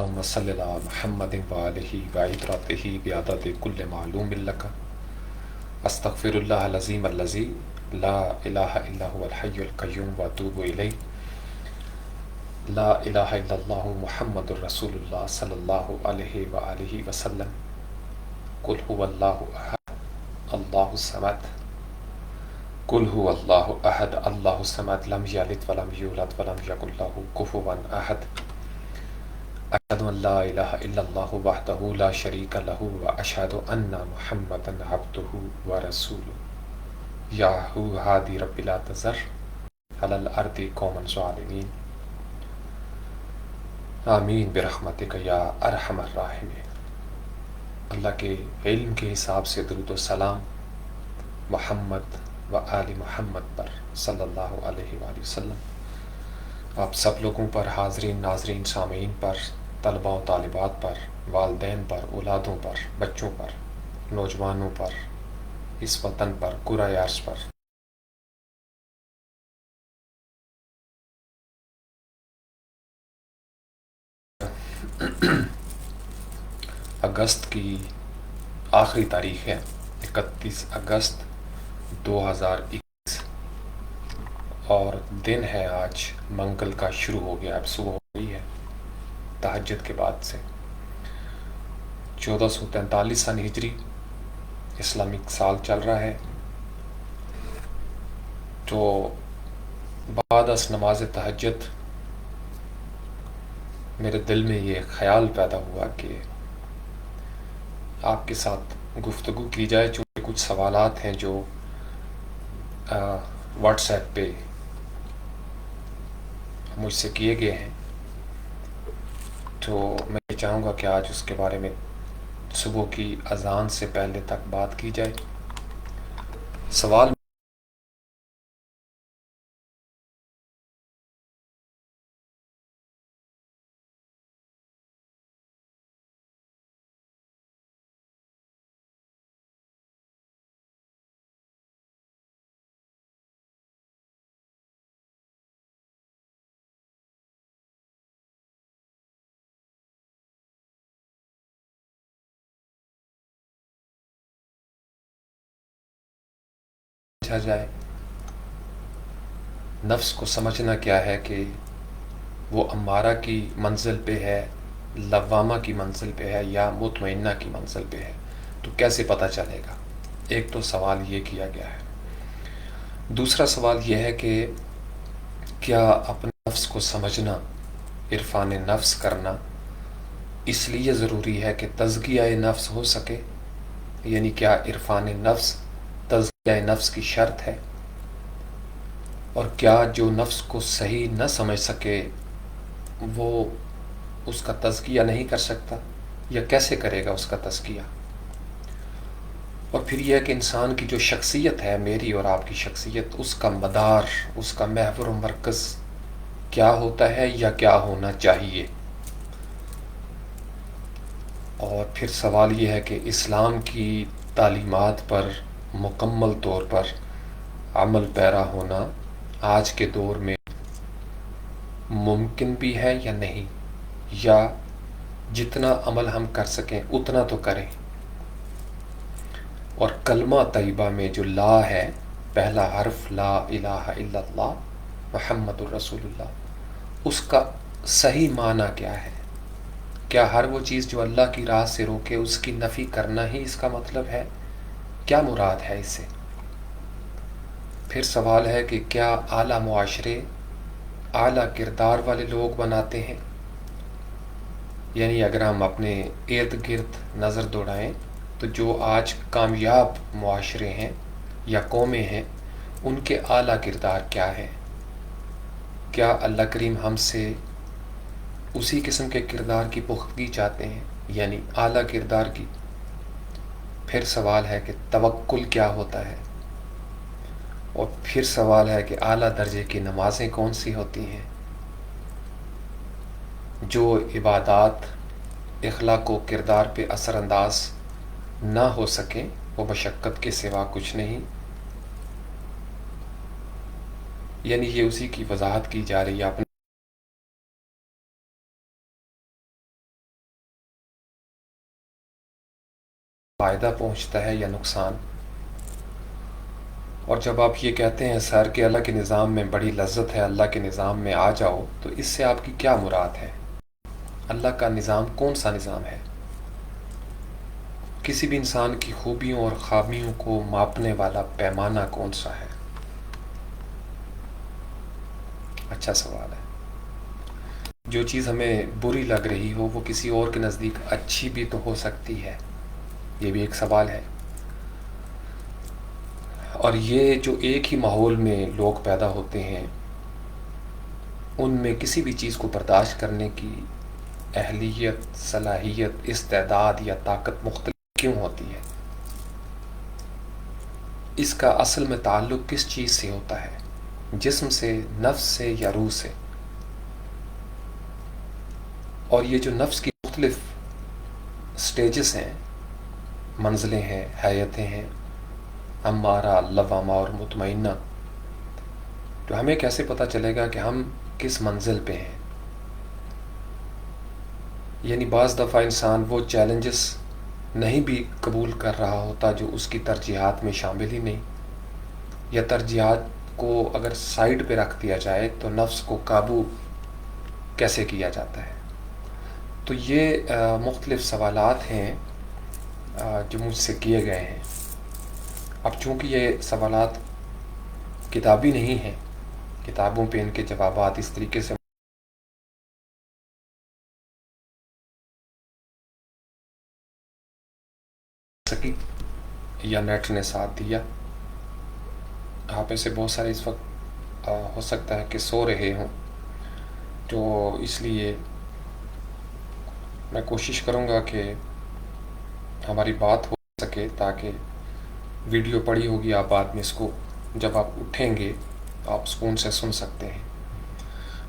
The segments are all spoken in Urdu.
اللهم صل على محمد وآله وعترته بعدد كل معلوم لك استغفر الله العظيم الذي لا إله إلا هو الحي القيوم وأتوب إليه لا إله إلا الله محمد رسول الله صلى الله عليه وآله وسلم قل هو الله أحد الله الصمد قل هو الله أحد الله الصمد لم يلد ولم يولد ولم يكن له كفوا أحد أشهد أن لا إله إلا الله وحده لا شريك له وأشهد أن محمدا عبده ورسوله يا هو هادي رب لا تذر على الأرض قوما ظالمين آمین برحمتک یا ارحم الراحمین۔ اللہ کے علم کے حساب سے درود و سلام محمد و آل محمد پر صلی اللہ علیہ وآلہ وسلم۔ آپ سب لوگوں پر، حاضرین ناظرین سامعین پر، طلباء و طالبات پر، والدین پر، اولادوں پر، بچوں پر، نوجوانوں پر، اس وطن پر، کرۂ ارض پر اگست کی آخری تاریخ ہے 31 اگست 2021 اور دن ہے آج منگل کا، شروع ہو گیا، اب صبح ہو گئی ہے تہجد کے بعد سے۔ 1443 سن ہجری اسلامک سال چل رہا ہے۔ تو بعد از نماز تہجد میرے دل میں یہ خیال پیدا ہوا کہ آپ کے ساتھ گفتگو کی جائے، چونکہ کچھ سوالات ہیں جو واٹس ایپ پہ مجھ سے کیے گئے ہیں، تو میں چاہوں گا کہ آج اس کے بارے میں صبح کی اذان سے پہلے تک بات کی جائے۔ سوال جائے، نفس کو سمجھنا کیا ہے، کہ وہ امارہ کی منزل پہ ہے، لوامہ کی منزل پہ ہے، یا مطمئنہ کی منزل پہ ہے، تو کیسے پتہ چلے گا؟ ایک تو سوال یہ کیا گیا ہے۔ دوسرا سوال یہ ہے کہ کیا اپنے نفس کو سمجھنا، عرفان نفس کرنا اس لیے ضروری ہے کہ تزکیہ نفس ہو سکے؟ یعنی کیا عرفان نفس تزکیہ نفس کی شرط ہے؟ اور کیا جو نفس کو صحیح نہ سمجھ سکے وہ اس کا تزکیہ نہیں کر سکتا، یا کیسے کرے گا اس کا تزکیہ؟ اور پھر یہ ہے کہ انسان کی جو شخصیت ہے، میری اور آپ کی شخصیت، اس کا مدار، اس کا محور و مرکز کیا ہوتا ہے یا کیا ہونا چاہیے؟ اور پھر سوال یہ ہے کہ اسلام کی تعلیمات پر مکمل طور پر عمل پیرا ہونا آج کے دور میں ممکن بھی ہے یا نہیں، یا جتنا عمل ہم کر سکیں اتنا تو کریں۔ اور کلمہ طیبہ میں جو لا ہے، پہلا حرف لا الہ الا اللہ محمد الرسول اللہ، اس کا صحیح معنی کیا ہے؟ کیا ہر وہ چیز جو اللہ کی راہ سے روکے اس کی نفی کرنا ہی اس کا مطلب ہے؟ کیا مراد ہے اس سے؟ پھر سوال ہے کہ کیا اعلیٰ معاشرے اعلیٰ کردار والے لوگ بناتے ہیں؟ یعنی اگر ہم اپنے ارد گرد نظر دوڑائیں تو جو آج کامیاب معاشرے ہیں یا قومیں ہیں، ان کے اعلیٰ کردار کیا ہے؟ کیا اللہ کریم ہم سے اسی قسم کے کردار کی پختگی چاہتے ہیں، یعنی اعلیٰ کردار کی؟ پھر سوال ہے کہ توکل کیا ہوتا ہے؟ اور پھر سوال ہے کہ اعلیٰ درجے کی نمازیں کون سی ہوتی ہیں؟ جو عبادات اخلاق و کردار پہ اثر انداز نہ ہو سکیں وہ مشقت کے سوا کچھ نہیں۔ یعنی یہ اسی کی وضاحت کی جا رہی ہے۔ اپنے فائدہ پہنچتا ہے یا نقصان؟ اور جب آپ یہ کہتے ہیں سر کہ اللہ کے نظام میں بڑی لذت ہے، اللہ کے نظام میں آ جاؤ، تو اس سے آپ کی کیا مراد ہے؟ اللہ کا نظام کون سا نظام ہے؟ کسی بھی انسان کی خوبیوں اور خامیوں کو ماپنے والا پیمانہ کون سا ہے؟ اچھا سوال ہے۔ جو چیز ہمیں بری لگ رہی ہو وہ کسی اور کے نزدیک اچھی بھی تو ہو سکتی ہے، یہ بھی ایک سوال ہے۔ اور یہ جو ایک ہی ماحول میں لوگ پیدا ہوتے ہیں، ان میں کسی بھی چیز کو برداشت کرنے کی اہلیت، صلاحیت، استعداد یا طاقت مختلف کیوں ہوتی ہے؟ اس کا اصل میں تعلق کس چیز سے ہوتا ہے؟ جسم سے، نفس سے یا روح سے؟ اور یہ جو نفس کی مختلف سٹیجز ہیں، منزلیں ہیں، حیتیں ہیں، امارہ، لوامہ اور مطمئنہ، تو ہمیں کیسے پتہ چلے گا کہ ہم کس منزل پہ ہیں؟ یعنی بعض دفعہ انسان وہ چیلنجز نہیں بھی قبول کر رہا ہوتا جو اس کی ترجیحات میں شامل ہی نہیں، یا ترجیحات کو اگر سائڈ پہ رکھ دیا جائے تو نفس کو قابو کیسے کیا جاتا ہے؟ تو یہ مختلف سوالات ہیں جو مجھ سے کیے گئے ہیں۔ اب چونکہ یہ سوالات کتابی نہیں ہیں، کتابوں پہ ان کے جوابات اس طریقے سے سکی یا نیٹ نے ساتھ دیا۔ آپ میں سے بہت سارے اس وقت ہو سکتا ہے کہ سو رہے ہوں، تو اس لیے میں کوشش کروں گا کہ ہماری بات ہو سکے، تاکہ ویڈیو پڑی ہوگی آپ بعد میں اس کو جب آپ اٹھیں گے آپ سکون سے سن سکتے ہیں۔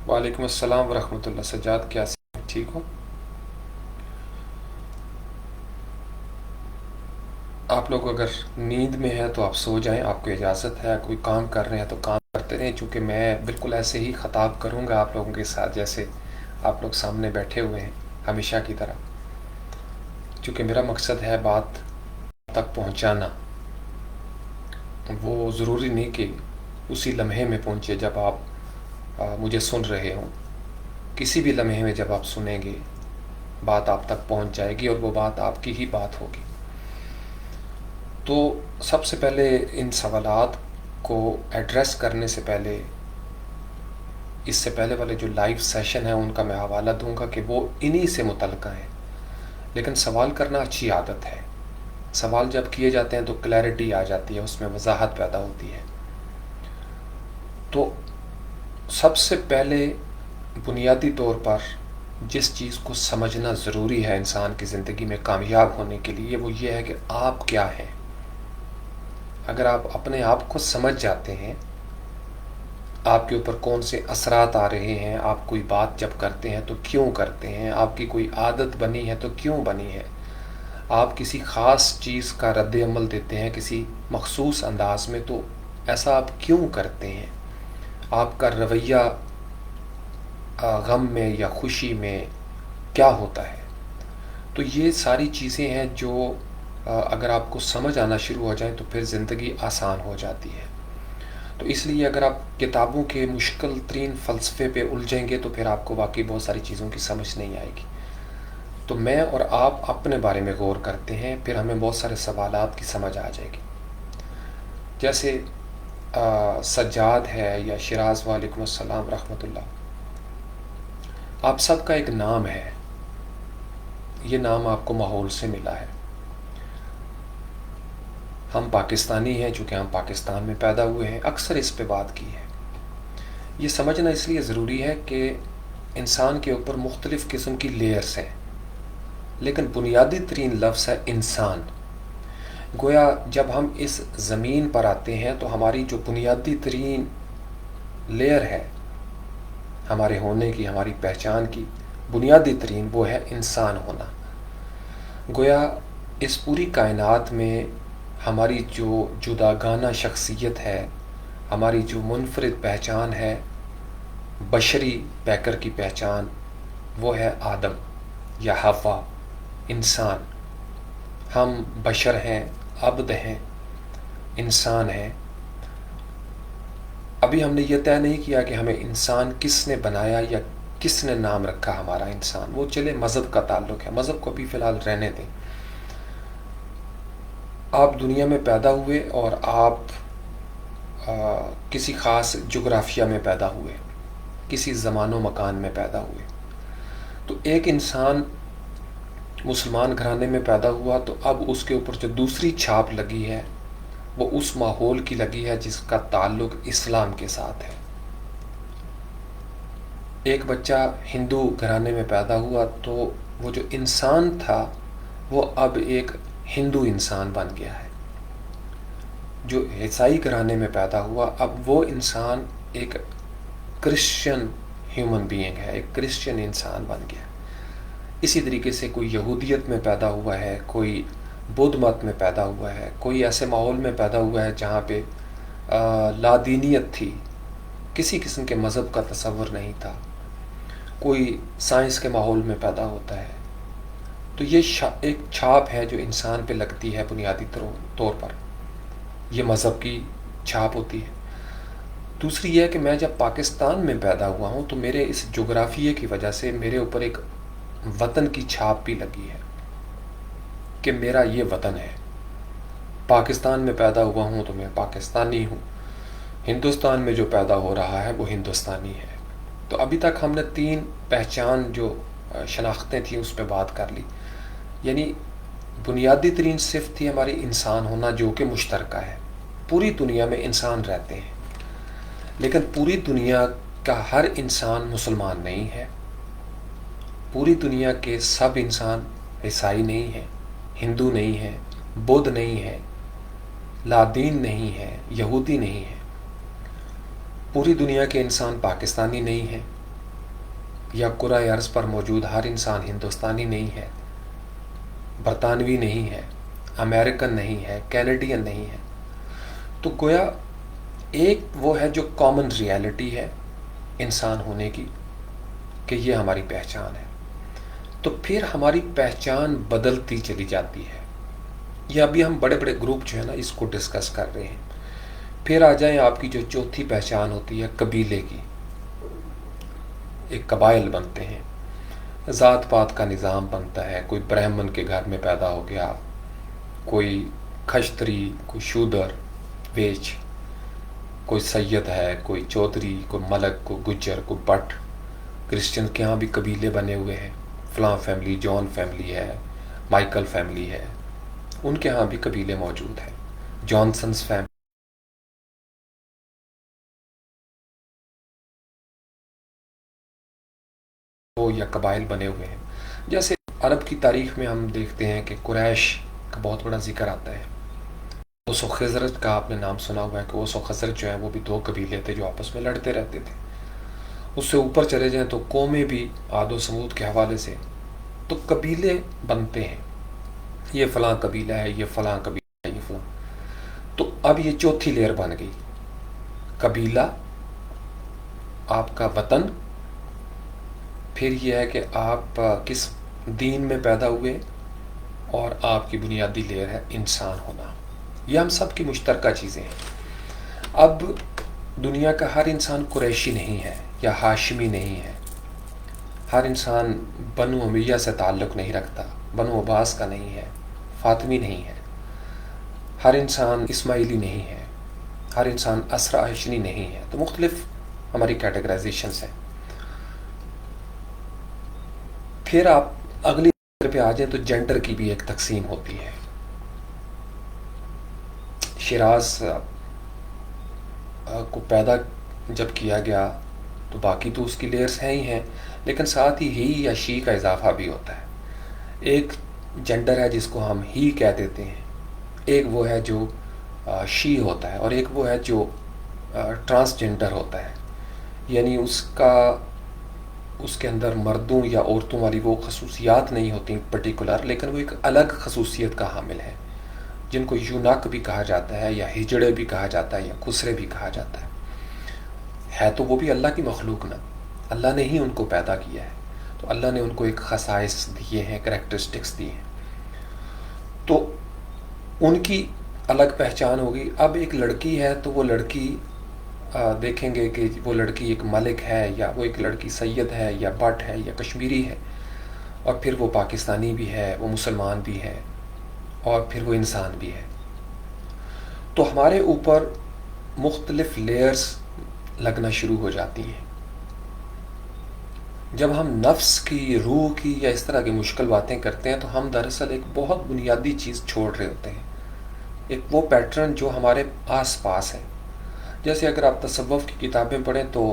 وعلیکم السلام ورحمۃ اللہ۔ سجاد کیا ٹھیک ہو؟ آپ لوگ اگر نیند میں ہیں تو آپ سو جائیں، آپ کو اجازت ہے۔ کوئی کام کر رہے ہیں تو کام کرتے رہیں، چونکہ میں بالکل ایسے ہی خطاب کروں گا آپ لوگوں کے ساتھ جیسے آپ لوگ سامنے بیٹھے ہوئے ہیں ہمیشہ کی طرح، چونکہ میرا مقصد ہے بات تک پہنچانا۔ وہ ضروری نہیں کہ اسی لمحے میں پہنچے جب آپ مجھے سن رہے ہوں، کسی بھی لمحے میں جب آپ سنیں گے بات آپ تک پہنچ جائے گی اور وہ بات آپ کی ہی بات ہوگی۔ تو سب سے پہلے ان سوالات کو ایڈریس کرنے سے پہلے، اس سے پہلے والے جو لائیو سیشن ہیں ان کا میں حوالہ دوں گا کہ وہ انہی سے متعلقہ ہیں۔ لیکن سوال کرنا اچھی عادت ہے، سوال جب کیے جاتے ہیں تو کلیئرٹی آ جاتی ہے، اس میں وضاحت پیدا ہوتی ہے۔ تو سب سے پہلے بنیادی طور پر جس چیز کو سمجھنا ضروری ہے انسان کی زندگی میں کامیاب ہونے کے لیے، وہ یہ ہے کہ آپ کیا ہیں۔ اگر آپ اپنے آپ کو سمجھ جاتے ہیں، آپ کے اوپر کون سے اثرات آ رہے ہیں، آپ کوئی بات جب کرتے ہیں تو کیوں کرتے ہیں، آپ کی کوئی عادت بنی ہے تو کیوں بنی ہے، آپ کسی خاص چیز کا رد عمل دیتے ہیں کسی مخصوص انداز میں تو ایسا آپ کیوں کرتے ہیں، آپ کا رویہ غم میں یا خوشی میں کیا ہوتا ہے، تو یہ ساری چیزیں ہیں جو اگر آپ کو سمجھ آنا شروع ہو جائیں تو پھر زندگی آسان ہو جاتی ہے۔ تو اس لیے اگر آپ کتابوں کے مشکل ترین فلسفے پہ الجھیں گے تو پھر آپ کو واقعی بہت ساری چیزوں کی سمجھ نہیں آئے گی۔ تو میں اور آپ اپنے بارے میں غور کرتے ہیں، پھر ہمیں بہت سارے سوالات کی سمجھ آ جائے گی۔ جیسے سجاد ہے یا شراز، وعلیکم السلام ورحمۃ اللہ، آپ سب کا ایک نام ہے، یہ نام آپ کو ماحول سے ملا ہے۔ ہم پاکستانی ہیں چونکہ ہم پاکستان میں پیدا ہوئے ہیں، اکثر اس پہ بات کی ہے۔ یہ سمجھنا اس لیے ضروری ہے کہ انسان کے اوپر مختلف قسم کی لیئرز ہیں، لیکن بنیادی ترین لفظ ہے انسان۔ گویا جب ہم اس زمین پر آتے ہیں تو ہماری جو بنیادی ترین لیئر ہے ہمارے ہونے کی، ہماری پہچان کی بنیادی ترین، وہ ہے انسان ہونا۔ گویا اس پوری کائنات میں ہماری جو جداگانہ شخصیت ہے، ہماری جو منفرد پہچان ہے، بشری پیکر کی پہچان، وہ ہے آدم یا حوا، انسان۔ ہم بشر ہیں، عبد ہیں، انسان ہیں. ابھی ہم نے یہ طے نہیں کیا کہ ہمیں انسان کس نے بنایا یا کس نے نام رکھا ہمارا انسان. وہ چلے مذہب کا تعلق ہے، مذہب کو بھی فی الحال رہنے دیں. آپ دنیا میں پیدا ہوئے اور آپ کسی خاص جغرافیہ میں پیدا ہوئے، کسی زمان و مکان میں پیدا ہوئے. تو ایک انسان مسلمان گھرانے میں پیدا ہوا تو اب اس کے اوپر جو دوسری چھاپ لگی ہے وہ اس ماحول کی لگی ہے جس کا تعلق اسلام کے ساتھ ہے. ایک بچہ ہندو گھرانے میں پیدا ہوا تو وہ جو انسان تھا وہ اب ایک ہندو انسان بن گیا ہے. جو عیسائی گھرانے میں پیدا ہوا اب وہ انسان ایک کرسچن ہیومن بینگ ہے، ایک کرسچن انسان بن گیا. اسی طریقے سے کوئی یہودیت میں پیدا ہوا ہے، کوئی بدھ مت میں پیدا ہوا ہے، کوئی ایسے ماحول میں پیدا ہوا ہے جہاں پہ لادینیت تھی، کسی قسم کے مذہب کا تصور نہیں تھا، کوئی سائنس کے ماحول میں پیدا ہوتا ہے. تو یہ ایک چھاپ ہے جو انسان پہ لگتی ہے بنیادی طور پر. یہ مذہب کی چھاپ ہوتی ہے. دوسری یہ ہے کہ میں جب پاکستان میں پیدا ہوا ہوں تو میرے اس جغرافیے کی وجہ سے میرے اوپر ایک وطن کی چھاپ بھی لگی ہے کہ میرا یہ وطن ہے. پاکستان میں پیدا ہوا ہوں تو میں پاکستانی ہوں. ہندوستان میں جو پیدا ہو رہا ہے وہ ہندوستانی ہے. تو ابھی تک ہم نے 3 پہچان جو شناختیں تھیں اس پہ بات کر لی. یعنی بنیادی ترین صفت تھی ہماری انسان ہونا جو کہ مشترکہ ہے. پوری دنیا میں انسان رہتے ہیں لیکن پوری دنیا کا ہر انسان مسلمان نہیں ہے. پوری دنیا کے سب انسان عیسائی نہیں ہیں، ہندو نہیں ہیں، بدھ نہیں ہے، لادین نہیں ہے، یہودی نہیں ہے. پوری دنیا کے انسان پاکستانی نہیں ہیں، یا کرۂ ارض پر موجود ہر انسان ہندوستانی نہیں ہے، برطانوی نہیں ہے، امریکن نہیں ہے، کینیڈین نہیں ہے. تو گویا ایک وہ ہے جو کامن ریالٹی ہے انسان ہونے کی کہ یہ ہماری پہچان ہے. تو پھر ہماری پہچان بدلتی چلی جاتی ہے. یہ ابھی ہم بڑے بڑے گروپ جو ہے نا اس کو ڈسکس کر رہے ہیں. پھر آ جائیں آپ کی جو چوتھی پہچان ہوتی ہے قبیلے کی. ایک قبائل بنتے ہیں، ذات پات کا نظام بنتا ہے. کوئی برہمن کے گھر میں پیدا ہو گیا، کوئی کھشتری، کوئی شودر ویچ، کوئی سید ہے، کوئی چودھری، کوئی ملک، کوئی گجر، کوئی بٹ. کرسچن کے ہاں بھی قبیلے بنے ہوئے ہیں. فلاں فیملی، جان فیملی ہے، مائیکل فیملی ہے، ان کے ہاں بھی قبیلے موجود ہیں. جانسنس فیملی یا قبائل بنے ہوئے ہیں. جیسے عرب کی تاریخ میں ہم دیکھتے ہیں کہ قریش کا بہت بڑا ذکر آتا ہے. اوس و خزرج کا آپ نے نام سنا ہوا ہے کہ اوس و خزرج جو ہیں وہ بھی 2 قبیلے تھے جو آپس میں لڑتے رہتے تھے. اس سے اوپر چلے جائیں تو قومیں بھی عاد و سمود کے حوالے سے تو قبیلے بنتے ہیں. یہ فلاں قبیلہ ہے، یہ فلاں قبیلہ ہے، یہ فلاں. تو اب یہ چوتھی لیئر بن گئی. قبیلہ، آپ کا وطن، پھر یہ ہے کہ آپ کس دین میں پیدا ہوئے، اور آپ کی بنیادی لیئر ہے انسان ہونا. یہ ہم سب کی مشترکہ چیزیں ہیں. اب دنیا کا ہر انسان قریشی نہیں ہے یا ہاشمی نہیں ہے. ہر انسان بنو امیہ سے تعلق نہیں رکھتا، بنو عباس کا نہیں ہے، فاطمی نہیں ہے. ہر انسان اسماعیلی نہیں ہے، ہر انسان اسرا ہاشمی نہیں ہے. تو مختلف ہماری کیٹیگرائزیشنس ہیں. پھر آپ اگلی پہ آ جائیں تو جینڈر کی بھی ایک تقسیم ہوتی ہے. شیراز کو پیدا جب کیا گیا تو باقی تو اس کی لیئرز ہیں ہی ہیں، لیکن ساتھ ہی یا شی کا اضافہ بھی ہوتا ہے. ایک جینڈر ہے جس کو ہم ہی کہہ دیتے ہیں، ایک وہ ہے جو شی ہوتا ہے، اور ایک وہ ہے جو ٹرانسجینڈر ہوتا ہے. یعنی اس کے اندر مردوں یا عورتوں والی وہ خصوصیات نہیں ہوتی پرٹیکولر، لیکن وہ ایک الگ خصوصیت کا حامل ہے، جن کو یوناک بھی کہا جاتا ہے، یا ہجڑے بھی کہا جاتا ہے، یا خسرے بھی کہا جاتا ہے. تو وہ بھی اللہ کی مخلوق نا، اللہ نے ہی ان کو پیدا کیا ہے. تو اللہ نے ان کو ایک خصائص دیے ہیں، کریکٹرسٹکس دیے ہیں. تو ان کی الگ پہچان ہوگی. اب ایک لڑکی ہے تو وہ لڑکی دیکھیں گے کہ وہ لڑکی ایک ملک ہے، یا وہ ایک لڑکی سید ہے یا بٹ ہے یا کشمیری ہے، اور پھر وہ پاکستانی بھی ہے، وہ مسلمان بھی ہے، اور پھر وہ انسان بھی ہے. تو ہمارے اوپر مختلف لیئرز لگنا شروع ہو جاتی ہیں. جب ہم نفس کی، روح کی یا اس طرح کی مشکل باتیں کرتے ہیں تو ہم دراصل ایک بہت بنیادی چیز چھوڑ رہے ہوتے ہیں، ایک وہ پیٹرن جو ہمارے آس پاس ہے. جیسے اگر آپ تصوف کی کتابیں پڑھیں تو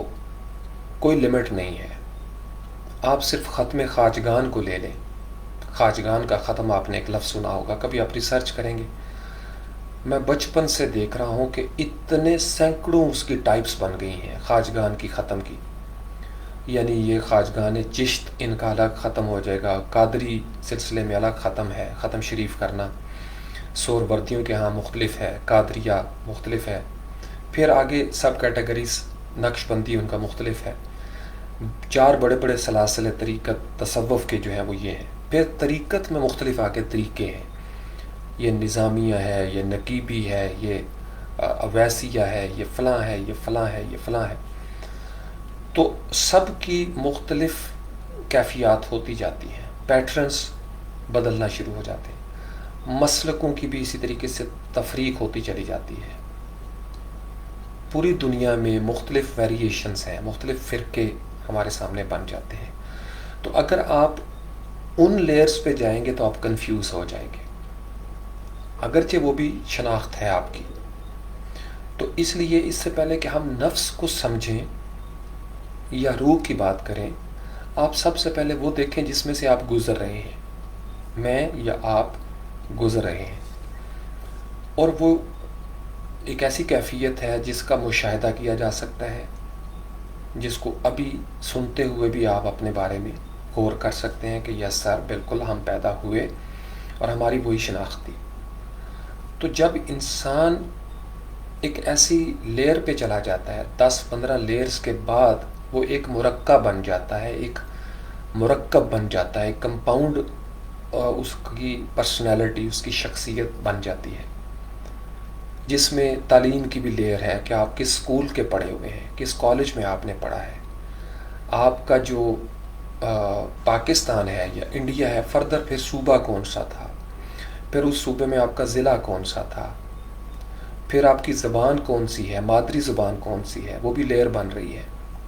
کوئی لمٹ نہیں ہے. آپ صرف ختم خواجگان کو لے لیں. خواجگان کا ختم آپ نے ایک لفظ سنا ہوگا، کبھی آپ ریسرچ کریں گے. میں بچپن سے دیکھ رہا ہوں کہ اتنے سینکڑوں اس کی ٹائپس بن گئی ہیں خواجگان کی ختم کی. یعنی یہ خواجگان چشت ان کا الگ ختم ہو جائے گا، قادری سلسلے میں الگ ختم ہے، ختم شریف کرنا. سور وردیوں کے ہاں مختلف ہے، قادریہ مختلف ہے. پھر آگے سب کیٹیگریز، نقش بندی ان کا مختلف ہے. 4 بڑے بڑے سلاسل طریقت تصوف کے جو ہیں وہ یہ ہیں. پھر طریقت میں مختلف آگے طریقے ہیں، یہ نظامیہ ہے، یہ نقیبی ہے، یہ اویسیہ ہے، یہ فلاں ہے، یہ فلاں ہے، یہ فلاں ہے. تو سب کی مختلف کیفیات ہوتی جاتی ہیں، پیٹرنز بدلنا شروع ہو جاتے ہیں. مسلکوں کی بھی اسی طریقے سے تفریق ہوتی چلی جاتی ہے. پوری دنیا میں مختلف ویریشنز ہیں، مختلف فرقے ہمارے سامنے بن جاتے ہیں. تو اگر آپ ان لیئرز پہ جائیں گے تو آپ کنفیوز ہو جائیں گے، اگرچہ وہ بھی شناخت ہے آپ کی. تو اس لیے اس سے پہلے کہ ہم نفس کو سمجھیں یا روح کی بات کریں، آپ سب سے پہلے وہ دیکھیں جس میں سے آپ گزر رہے ہیں. میں یا آپ گزر رہے ہیں، اور وہ ایک ایسی کیفیت ہے جس کا مشاہدہ کیا جا سکتا ہے، جس کو ابھی سنتے ہوئے بھی آپ اپنے بارے میں غور کر سکتے ہیں کہ یس سر بالکل ہم پیدا ہوئے اور ہماری وہی شناخت تھی. تو جب انسان ایک ایسی لیئر پہ چلا جاتا ہے، 10-15 لیئرز کے بعد وہ ایک مرکب بن جاتا ہے، ایک مرکب بن جاتا ہے، ایک کمپاؤنڈ اس کی پرسنالٹی، اس کی شخصیت بن جاتی ہے، جس میں تعلیم کی بھی لیئر ہے کہ آپ کس اسکول کے پڑھے ہوئے ہیں، کس کالج میں آپ نے پڑھا ہے، آپ کا جو پاکستان ہے یا انڈیا ہے، فردر پھر صوبہ کون سا تھا، پھر اس صوبے میں آپ کا ضلع کون سا تھا، پھر آپ کی زبان کون سی ہے، مادری زبان کون سی ہے، وہ بھی لیئر بن رہی ہے،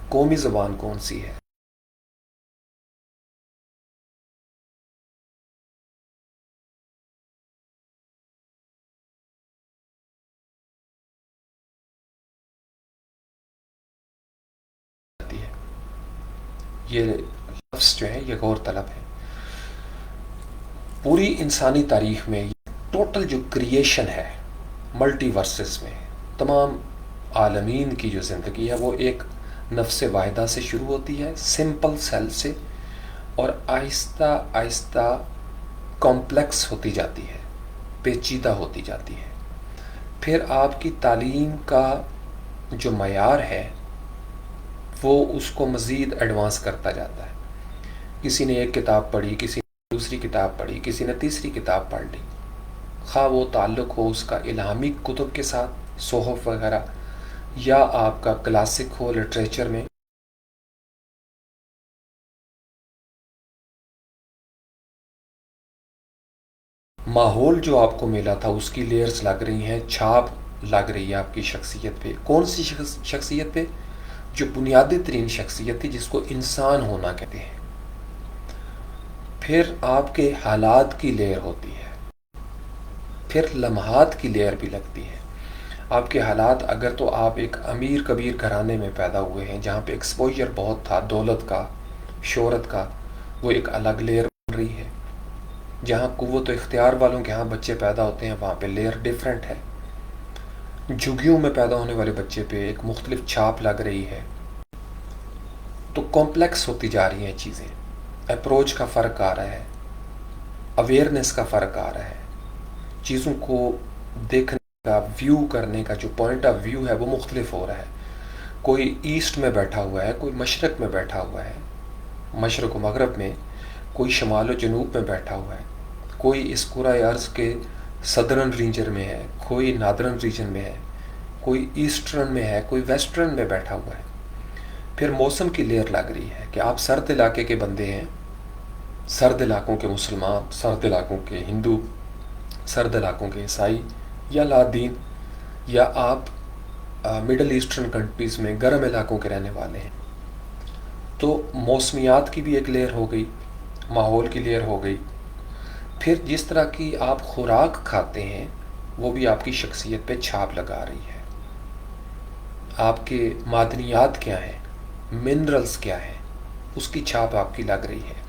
قومی زبان کون سی ہے. یہ لفظ جو ہے یہ غور طلب ہے. پوری انسانی تاریخ میں ٹوٹل جو کریشن ہے ملٹی ورسز میں، تمام عالمین کی جو زندگی ہے وہ ایک نفس واحدہ سے شروع ہوتی ہے، سمپل سیل سے، اور آہستہ آہستہ کمپلیکس ہوتی جاتی ہے، پیچیدہ ہوتی جاتی ہے. پھر آپ کی تعلیم کا جو معیار ہے وہ اس کو مزید ایڈوانس کرتا جاتا ہے. کسی نے ایک کتاب پڑھی، کسی نے دوسری کتاب پڑھی، کسی نے تیسری کتاب پڑھ لی، خواہ وہ تعلق ہو اس کا الہامی کتب کے ساتھ، صحف وغیرہ، یا آپ کا کلاسک ہو لٹریچر میں. ماحول جو آپ کو ملا تھا اس کی لیئرز لگ رہی ہیں، چھاپ لگ رہی ہے آپ کی شخصیت پہ. کون سی شخصیت پہ؟ جو بنیادی ترین شخصیت تھی جس کو انسان ہونا کہتے ہیں. پھر آپ کے حالات کی لیئر ہوتی ہے، پھر لمحات کی لیئر بھی لگتی ہے. آپ کے حالات، اگر تو آپ ایک امیر کبیر گھرانے میں پیدا ہوئے ہیں جہاں پہ ایکسپوجر بہت تھا دولت کا، شہرت کا، وہ ایک الگ لیئر بن رہی ہے. جہاں قوت و اختیار والوں کے ہاں بچے پیدا ہوتے ہیں وہاں پہ لیئر ڈیفرنٹ ہے. جھگیوں میں پیدا ہونے والے بچے پہ ایک مختلف چھاپ لگ رہی ہے. تو کمپلیکس ہوتی جا رہی ہیں چیزیں، اپروچ کا فرق آ رہا ہے، اویئرنیس کا فرق آ رہا ہے، چیزوں کو دیکھنے کا، ویو کرنے کا جو پوائنٹ آف ویو ہے وہ مختلف ہو رہا ہے. کوئی ایسٹ میں بیٹھا ہوا ہے، کوئی مشرق میں بیٹھا ہوا ہے، مشرق و مغرب میں، کوئی شمال و جنوب میں بیٹھا ہوا ہے، کوئی اس کرۂ ارض کے صدرن ریجن میں ہے، کوئی نادرن ریجن میں ہے، کوئی ایسٹرن میں ہے، کوئی ویسٹرن میں بیٹھا ہوا ہے۔ پھر موسم کی لیئر لگ رہی ہے کہ آپ سرد علاقے کے بندے ہیں، سرد علاقوں کے مسلمان، سرد علاقوں کے ہندو، سرد علاقوں کے عیسائی یا لادین، یا آپ مڈل ایسٹرن کنٹریز میں گرم علاقوں کے رہنے والے ہیں۔ تو موسمیات کی بھی ایک لیئر ہو گئی، ماحول کی لیئر ہو گئی۔ پھر جس طرح کی آپ خوراک کھاتے ہیں وہ بھی آپ کی شخصیت پہ چھاپ لگا رہی ہے۔ آپ کے معدنیات کیا ہیں، منرلز کیا ہیں، اس کی چھاپ آپ کی لگ رہی ہے۔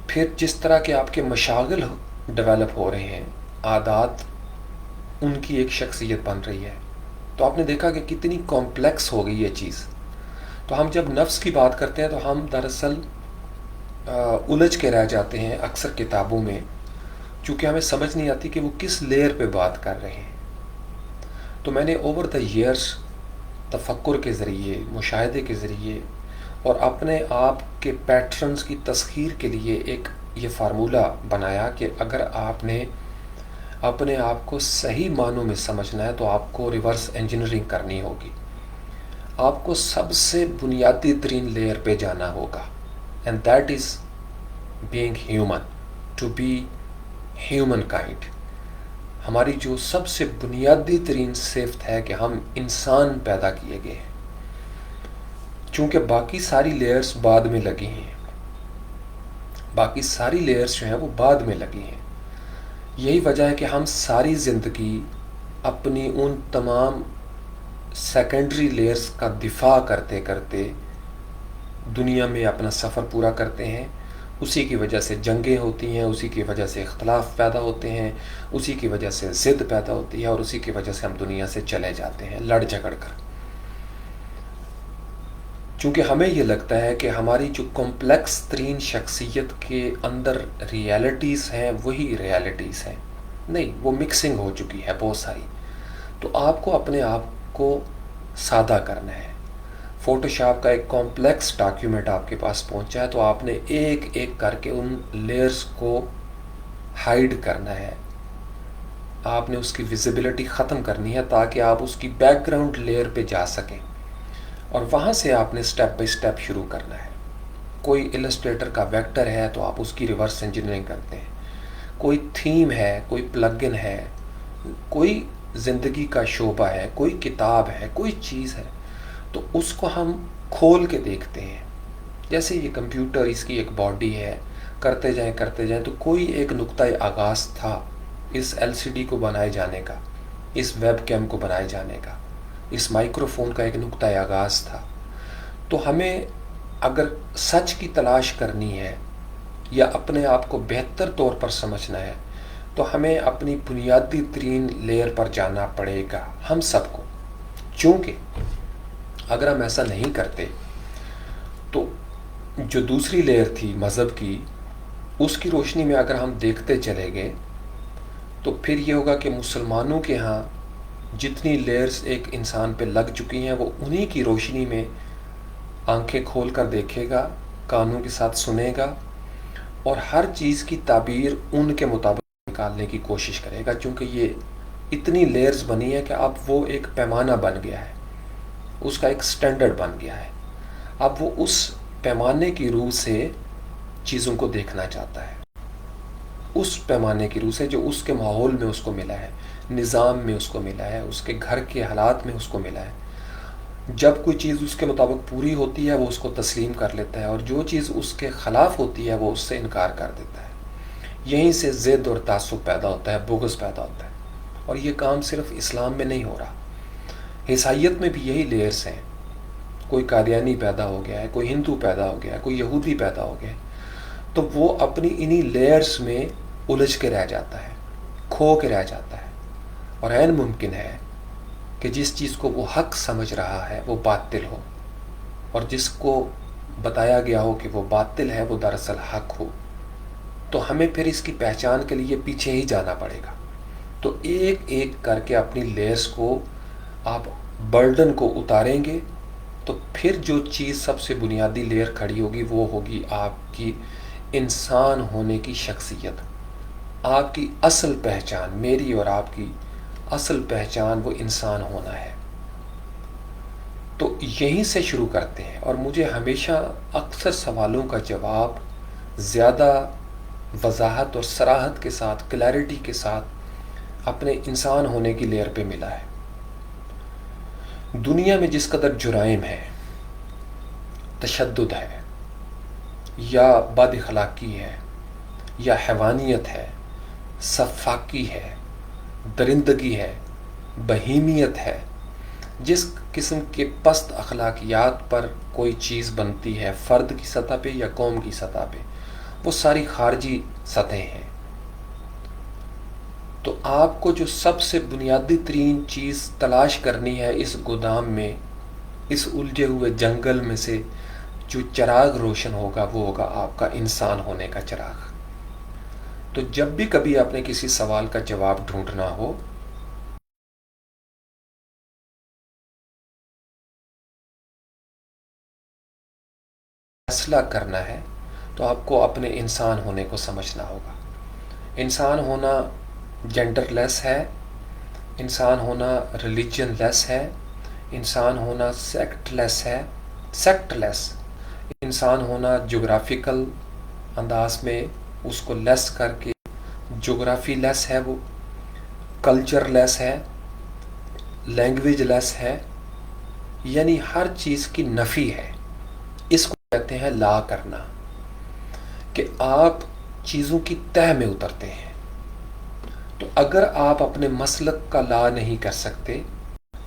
پھر جس طرح کے آپ کے مشاغل ڈیولپ ہو رہے ہیں، عادات، ان کی ایک شخصیت بن رہی ہے۔ تو آپ نے دیکھا کہ کتنی کمپلیکس ہو گئی یہ چیز۔ تو ہم جب نفس کی بات کرتے ہیں تو ہم دراصل الجھ کے رہ جاتے ہیں اکثر کتابوں میں، چونکہ ہمیں سمجھ نہیں آتی کہ وہ کس لیئر پہ بات کر رہے ہیں۔ تو میں نے اوور دا ایئرس تفکر کے ذریعے، مشاہدے کے ذریعے اور اپنے آپ کے پیٹرنز کی تسخیر کے لیے ایک یہ فارمولہ بنایا کہ اگر آپ نے اپنے آپ کو صحیح معنوں میں سمجھنا ہے تو آپ کو ریورس انجینئرنگ کرنی ہوگی۔ آپ کو سب سے بنیادی ترین لیئر پہ جانا ہوگا، and that is being human, to be human kind. ہماری جو سب سے بنیادی ترین صفت ہے کہ ہم انسان پیدا کیے گئے ہیں، چونکہ باقی ساری لیئرز بعد میں لگی ہیں، باقی ساری لیئرز جو ہیں وہ بعد میں لگی ہیں۔ یہی وجہ ہے کہ ہم ساری زندگی اپنی ان تمام سیکنڈری لیئرز کا دفاع کرتے کرتے دنیا میں اپنا سفر پورا کرتے ہیں۔ اسی کی وجہ سے جنگیں ہوتی ہیں، اسی کی وجہ سے اختلاف پیدا ہوتے ہیں، اسی کی وجہ سے ضد پیدا ہوتی ہے، اور اسی کی وجہ سے ہم دنیا سے چلے جاتے ہیں لڑ جھگڑ کر۔ چونکہ ہمیں یہ لگتا ہے کہ ہماری جو کمپلیکس ترین شخصیت کے اندر ریالٹیز ہیں وہی ریالٹیز ہیں، نہیں، وہ مکسنگ ہو چکی ہے بہت ساری۔ تو آپ کو اپنے آپ کو سادہ کرنا ہے۔ فوٹو شاپ کا ایک کمپلیکس ڈاکیومنٹ آپ کے پاس پہنچا ہے تو آپ نے ایک ایک کر کے ان لیئرز کو ہائیڈ کرنا ہے، آپ نے اس کی ویزیبلٹی ختم کرنی ہے تاکہ آپ اس کی بیک گراؤنڈ لیئر پہ جا سکیں، اور وہاں سے آپ نے سٹیپ بائی سٹیپ شروع کرنا ہے۔ کوئی السٹریٹر کا ویکٹر ہے تو آپ اس کی ریورس انجینئرنگ کرتے ہیں، کوئی تھیم ہے، کوئی پلگن ہے، کوئی زندگی کا شعبہ ہے، کوئی کتاب ہے، کوئی چیز ہے، تو اس کو ہم کھول کے دیکھتے ہیں۔ جیسے یہ کمپیوٹر، اس کی ایک باڈی ہے، کرتے جائیں تو کوئی ایک نقطۂ آغاز تھا اس ایل سی ڈی کو بنائے جانے کا، اس ویب کیم کو بنائے جانے کا، اس مائکرو فون کا ایک نقطۂ آغاز تھا۔ تو ہمیں اگر سچ کی تلاش کرنی ہے یا اپنے آپ کو بہتر طور پر سمجھنا ہے تو ہمیں اپنی بنیادی ترین لیئر پر جانا پڑے گا، ہم سب کو۔ چونکہ اگر ہم ایسا نہیں کرتے تو جو دوسری لیئر تھی مذہب کی، اس کی روشنی میں اگر ہم دیکھتے چلے گئے تو پھر یہ ہوگا کہ مسلمانوں کے ہاں جتنی لیئرز ایک انسان پہ لگ چکی ہیں وہ انہی کی روشنی میں آنکھیں کھول کر دیکھے گا، کانوں کے ساتھ سنے گا، اور ہر چیز کی تعبیر ان کے مطابق نکالنے کی کوشش کرے گا، چونکہ یہ اتنی لیئرز بنی ہے کہ اب وہ ایک پیمانہ بن گیا ہے، اس کا ایک سٹینڈرڈ بن گیا ہے۔ اب وہ اس پیمانے کی روح سے چیزوں کو دیکھنا چاہتا ہے، اس پیمانے کی روح سے جو اس کے ماحول میں اس کو ملا ہے، نظام میں اس کو ملا ہے، اس کے گھر کے حالات میں اس کو ملا ہے۔ جب کوئی چیز اس کے مطابق پوری ہوتی ہے وہ اس کو تسلیم کر لیتا ہے، اور جو چیز اس کے خلاف ہوتی ہے وہ اس سے انکار کر دیتا ہے۔ یہیں سے ضد اور تعصب پیدا ہوتا ہے، بغض پیدا ہوتا ہے، اور یہ کام صرف اسلام میں نہیں ہو رہا، عیسائیت میں بھی یہی لیئرز ہیں۔ کوئی قادیانی پیدا ہو گیا ہے، کوئی ہندو پیدا ہو گیا ہے، کوئی یہودی پیدا ہو گیا ہے، تو وہ اپنی انہی لیئرز میں الجھ کے رہ جاتا ہے، کھو کے رہ جاتا ہے، اور عین ممکن ہے کہ جس چیز کو وہ حق سمجھ رہا ہے وہ باطل ہو، اور جس کو بتایا گیا ہو کہ وہ باطل ہے وہ دراصل حق ہو۔ تو ہمیں پھر اس کی پہچان کے لیے پیچھے ہی جانا پڑے گا۔ تو ایک ایک کر کے اپنی لیئرز کو آپ برڈن کو اتاریں گے تو پھر جو چیز سب سے بنیادی لیئر کھڑی ہوگی وہ ہوگی آپ کی انسان ہونے کی شخصیت۔ آپ کی اصل پہچان، میری اور آپ کی اصل پہچان وہ انسان ہونا ہے. تو یہیں سے شروع کرتے ہیں. اور مجھے ہمیشہ اکثر سوالوں کا جواب زیادہ وضاحت اور صراحت کے ساتھ، کلیئرٹی کے ساتھ اپنے انسان ہونے کی لیئر پہ ملا ہے. دنیا میں جس قدر جرائم ہے، تشدد ہے، یا بد اخلاقی ہے، یا حیوانیت ہے، سفاکی ہے، درندگی ہے، بہیمیت ہے، جس قسم کے پست اخلاقیات پر کوئی چیز بنتی ہے فرد کی سطح پہ یا قوم کی سطح پہ، وہ ساری خارجی سطحیں ہیں. تو آپ کو جو سب سے بنیادی ترین چیز تلاش کرنی ہے اس گودام میں، اس الجھے ہوئے جنگل میں سے جو چراغ روشن ہوگا، وہ ہوگا آپ کا انسان ہونے کا چراغ. تو جب بھی کبھی آپ نے کسی سوال کا جواب ڈھونڈنا ہو، فیصلہ کرنا ہے، تو آپ کو اپنے انسان ہونے کو سمجھنا ہوگا. انسان ہونا جینڈر لیس ہے، انسان ہونا ریلیجن لیس ہے، انسان ہونا سیکٹ لیس ہے، سیکٹ لیس. انسان ہونا جغرافیکل انداز میں اس کو لیس کر کے جغرافی لیس ہے، وہ کلچر لیس ہے، لینگویج لیس ہے، یعنی ہر چیز کی نفی ہے. اس کو کہتے ہیں لا کرنا، کہ آپ چیزوں کی تہ میں اترتے ہیں. تو اگر آپ اپنے مسلک کا لا نہیں کر سکتے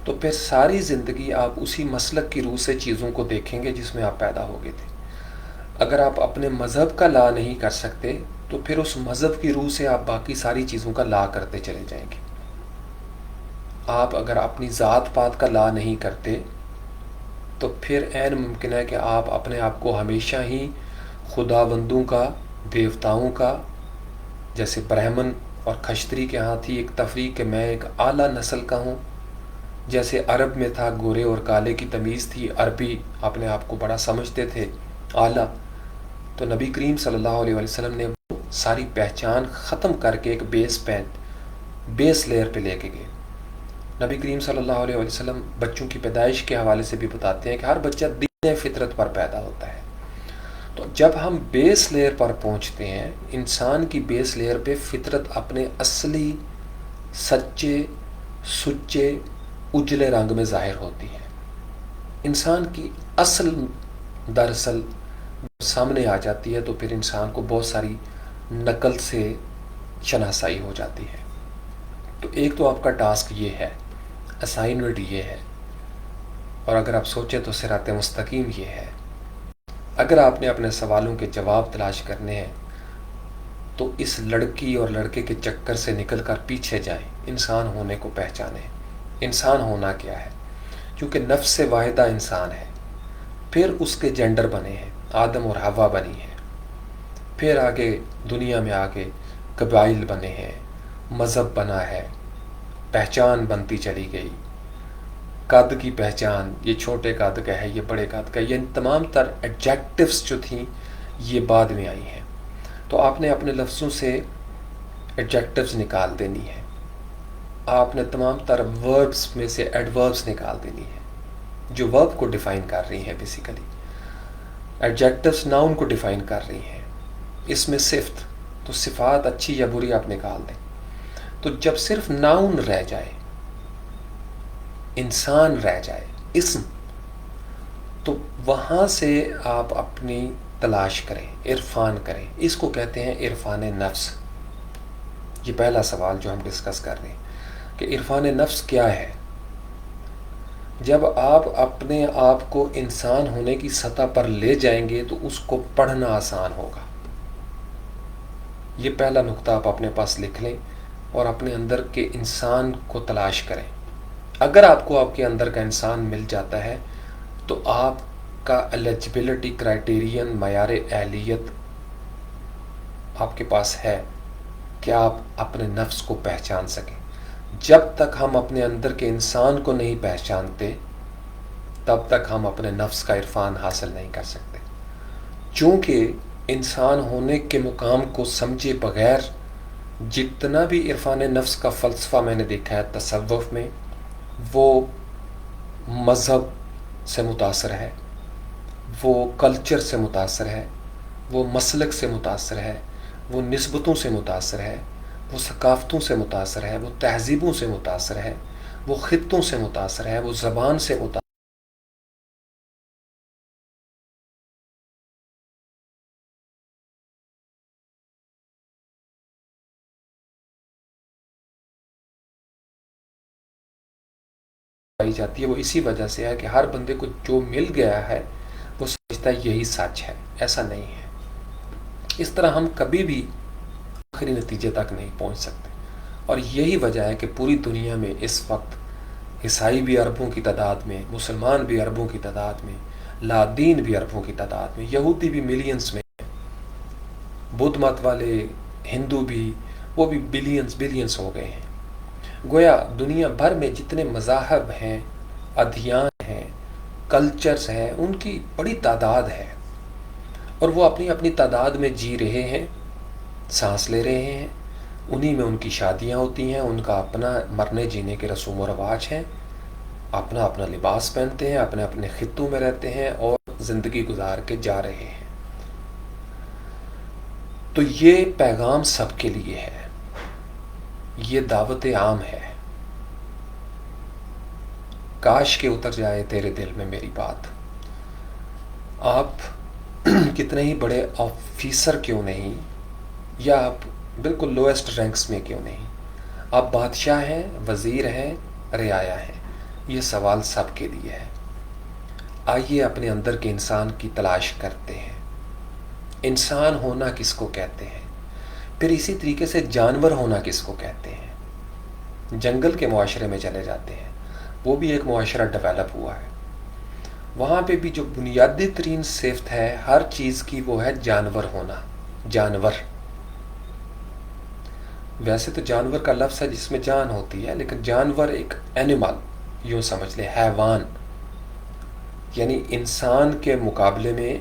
تو پھر ساری زندگی آپ اسی مسلک کی روح سے چیزوں کو دیکھیں گے جس میں آپ پیدا ہو گئے تھے. اگر آپ اپنے مذہب کا لا نہیں کر سکتے تو پھر اس مذہب کی روح سے آپ باقی ساری چیزوں کا لا کرتے چلے جائیں گے. آپ اگر اپنی ذات پات کا لا نہیں کرتے تو پھر عین ممکن ہے کہ آپ اپنے آپ کو ہمیشہ ہی خداوندوں کا، دیوتاؤں کا، جیسے برہمن اور کھشتری کے ہاں تھی ایک تفریق کہ میں ایک اعلیٰ نسل کا ہوں، جیسے عرب میں تھا گورے اور کالے کی تمیز تھی، عربی اپنے آپ کو بڑا سمجھتے تھے، اعلیٰ. تو نبی کریم صلی اللہ علیہ وسلم نے وہ ساری پہچان ختم کر کے ایک بیس لیئر پہ لے کے گئے. نبی کریم صلی اللہ علیہ وسلم بچوں کی پیدائش کے حوالے سے بھی بتاتے ہیں کہ ہر بچہ دین فطرت پر پیدا ہوتا ہے. تو جب ہم بیس لیئر پر پہنچتے ہیں، انسان کی بیس لیئر پہ فطرت اپنے اصلی سچے سچے اجلے رنگ میں ظاہر ہوتی ہے. انسان کی اصل دراصل سامنے آ جاتی ہے تو پھر انسان کو بہت ساری نقل سے شناسائی ہو جاتی ہے. تو ایک تو آپ کا ٹاسک یہ ہے، اسائنمنٹ یہ ہے، اور اگر آپ سوچیں تو صراط مستقیم یہ ہے. اگر آپ نے اپنے سوالوں کے جواب تلاش کرنے ہیں تو اس لڑکی اور لڑکے کے چکر سے نکل کر پیچھے جائیں، انسان ہونے کو پہچانیں. انسان ہونا کیا ہے؟ کیونکہ نفس واحدہ انسان ہے، پھر اس کے جینڈر بنے ہیں، آدم اور حوا بنی ہے، پھر آگے دنیا میں آگے قبائل بنے ہیں، مذہب بنا ہے، پہچان بنتی چلی گئی، قد کی پہچان، یہ چھوٹے قد کا ہے، یہ بڑے قد کا، یہ تمام تر ایڈجیکٹیوز جو تھیں یہ بعد میں آئی ہیں. تو آپ نے اپنے لفظوں سے ایڈجیکٹیوز نکال دینی ہے، آپ نے تمام تر وربس میں سے ایڈوربس نکال دینی ہے جو ورب کو ڈیفائن کر رہی ہیں. بیسیکلی ایڈجیکٹیوز ناؤن کو ڈیفائن کر رہی ہیں. اس میں صفت، تو صفات اچھی یا بری آپ نکال دیں. تو جب صرف ناؤن رہ جائے، انسان رہ جائے، اسم، تو وہاں سے آپ اپنی تلاش کریں، عرفان کریں. اس کو کہتے ہیں عرفان نفس. یہ پہلا سوال جو ہم ڈسکس کر رہے ہیں کہ عرفان نفس کیا ہے. جب آپ اپنے آپ کو انسان ہونے کی سطح پر لے جائیں گے تو اس کو پڑھنا آسان ہوگا. یہ پہلا نقطہ آپ اپنے پاس لکھ لیں اور اپنے اندر کے انسان کو تلاش کریں. اگر آپ کو آپ کے اندر کا انسان مل جاتا ہے تو آپ کا ایلیجبلٹی کرائٹیرین، معیار اہلیت آپ کے پاس ہے کہ آپ اپنے نفس کو پہچان سکیں. جب تک ہم اپنے اندر کے انسان کو نہیں پہچانتے تب تک ہم اپنے نفس کا عرفان حاصل نہیں کر سکتے. چونکہ انسان ہونے کے مقام کو سمجھے بغیر جتنا بھی عرفان نفس کا فلسفہ میں نے دیکھا ہے تصوف میں، وہ مذہب سے متاثر ہے، وہ کلچر سے متاثر ہے، وہ مسلک سے متاثر ہے، وہ نسبتوں سے متاثر ہے، وہ ثقافتوں سے متاثر ہے، وہ تہذیبوں سے متاثر ہے، وہ خطوں سے متاثر ہے، وہ زبان سے متاثر پائی جاتی ہے۔ وہ اسی وجہ سے ہے کہ ہر بندے کو جو مل گیا ہے وہ سمجھتا ہے یہی سچ ہے، ایسا نہیں ہے۔ اس طرح ہم کبھی بھی آخری نتیجے تک نہیں پہنچ سکتے، اور یہی وجہ ہے کہ پوری دنیا میں اس وقت عیسائی بھی اربوں کی تعداد میں، مسلمان بھی اربوں کی تعداد میں، لادین بھی اربوں کی تعداد میں، یہودی بھی ملینز میں، بدھ مت والے ہندو بھی، وہ بھی بلینز ہو گئے ہیں۔ گویا دنیا بھر میں جتنے مذاہب ہیں، ادیان ہیں، کلچرز ہیں، ان کی بڑی تعداد ہے، اور وہ اپنی اپنی تعداد میں جی رہے ہیں، سانس لے رہے ہیں، انہی میں ان کی شادیاں ہوتی ہیں، ان کا اپنا مرنے جینے کے رسوم و رواج ہیں، اپنا اپنا لباس پہنتے ہیں، اپنے اپنے خطوں میں رہتے ہیں اور زندگی گزار کے جا رہے ہیں۔ تو یہ پیغام سب کے لیے ہے، یہ دعوت عام ہے۔ کاش کے اتر جائے تیرے دل میں میری بات۔ آپ کتنے ہی بڑے آفیسر کیوں نہیں، یا آپ بالکل لوئسٹ رینکس میں کیوں نہیں، آپ بادشاہ ہیں، وزیر ہیں، رعایا ہیں، یہ سوال سب کے لیے ہے۔ آئیے اپنے اندر کے انسان کی تلاش کرتے ہیں۔ انسان ہونا کس کو کہتے ہیں؟ پھر اسی طریقے سے جانور ہونا کس کو کہتے ہیں؟ جنگل کے معاشرے میں چلے جاتے ہیں، وہ بھی ایک معاشرہ ڈیولپ ہوا ہے، وہاں پہ بھی جو بنیادی ترین صفت ہے ہر چیز کی وہ ہے جانور ہونا۔ جانور، ویسے تو جانور کا لفظ ہے جس میں جان ہوتی ہے، لیکن جانور ایک اینیمل، یوں سمجھ لیں حیوان، یعنی انسان کے مقابلے میں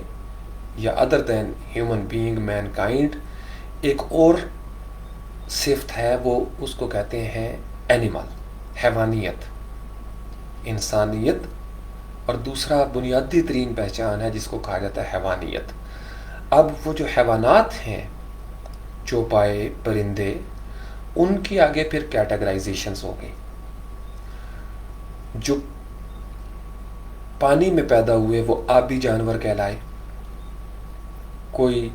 یا ادر دین ہیومن بینگ مین کائنڈ ایک اور صفت ہے، وہ اس کو کہتے ہیں اینیمل، حیوانیت، انسانیت، اور دوسرا بنیادی ترین پہچان ہے جس کو کہا جاتا ہے حیوانیت۔ اب وہ جو حیوانات ہیں، چوپائے، پرندے، ان کی آگے پھر کیٹیگرائزیشنز ہو گئی۔ جو پانی میں پیدا ہوئے وہ آبی جانور کہلائے، کوئی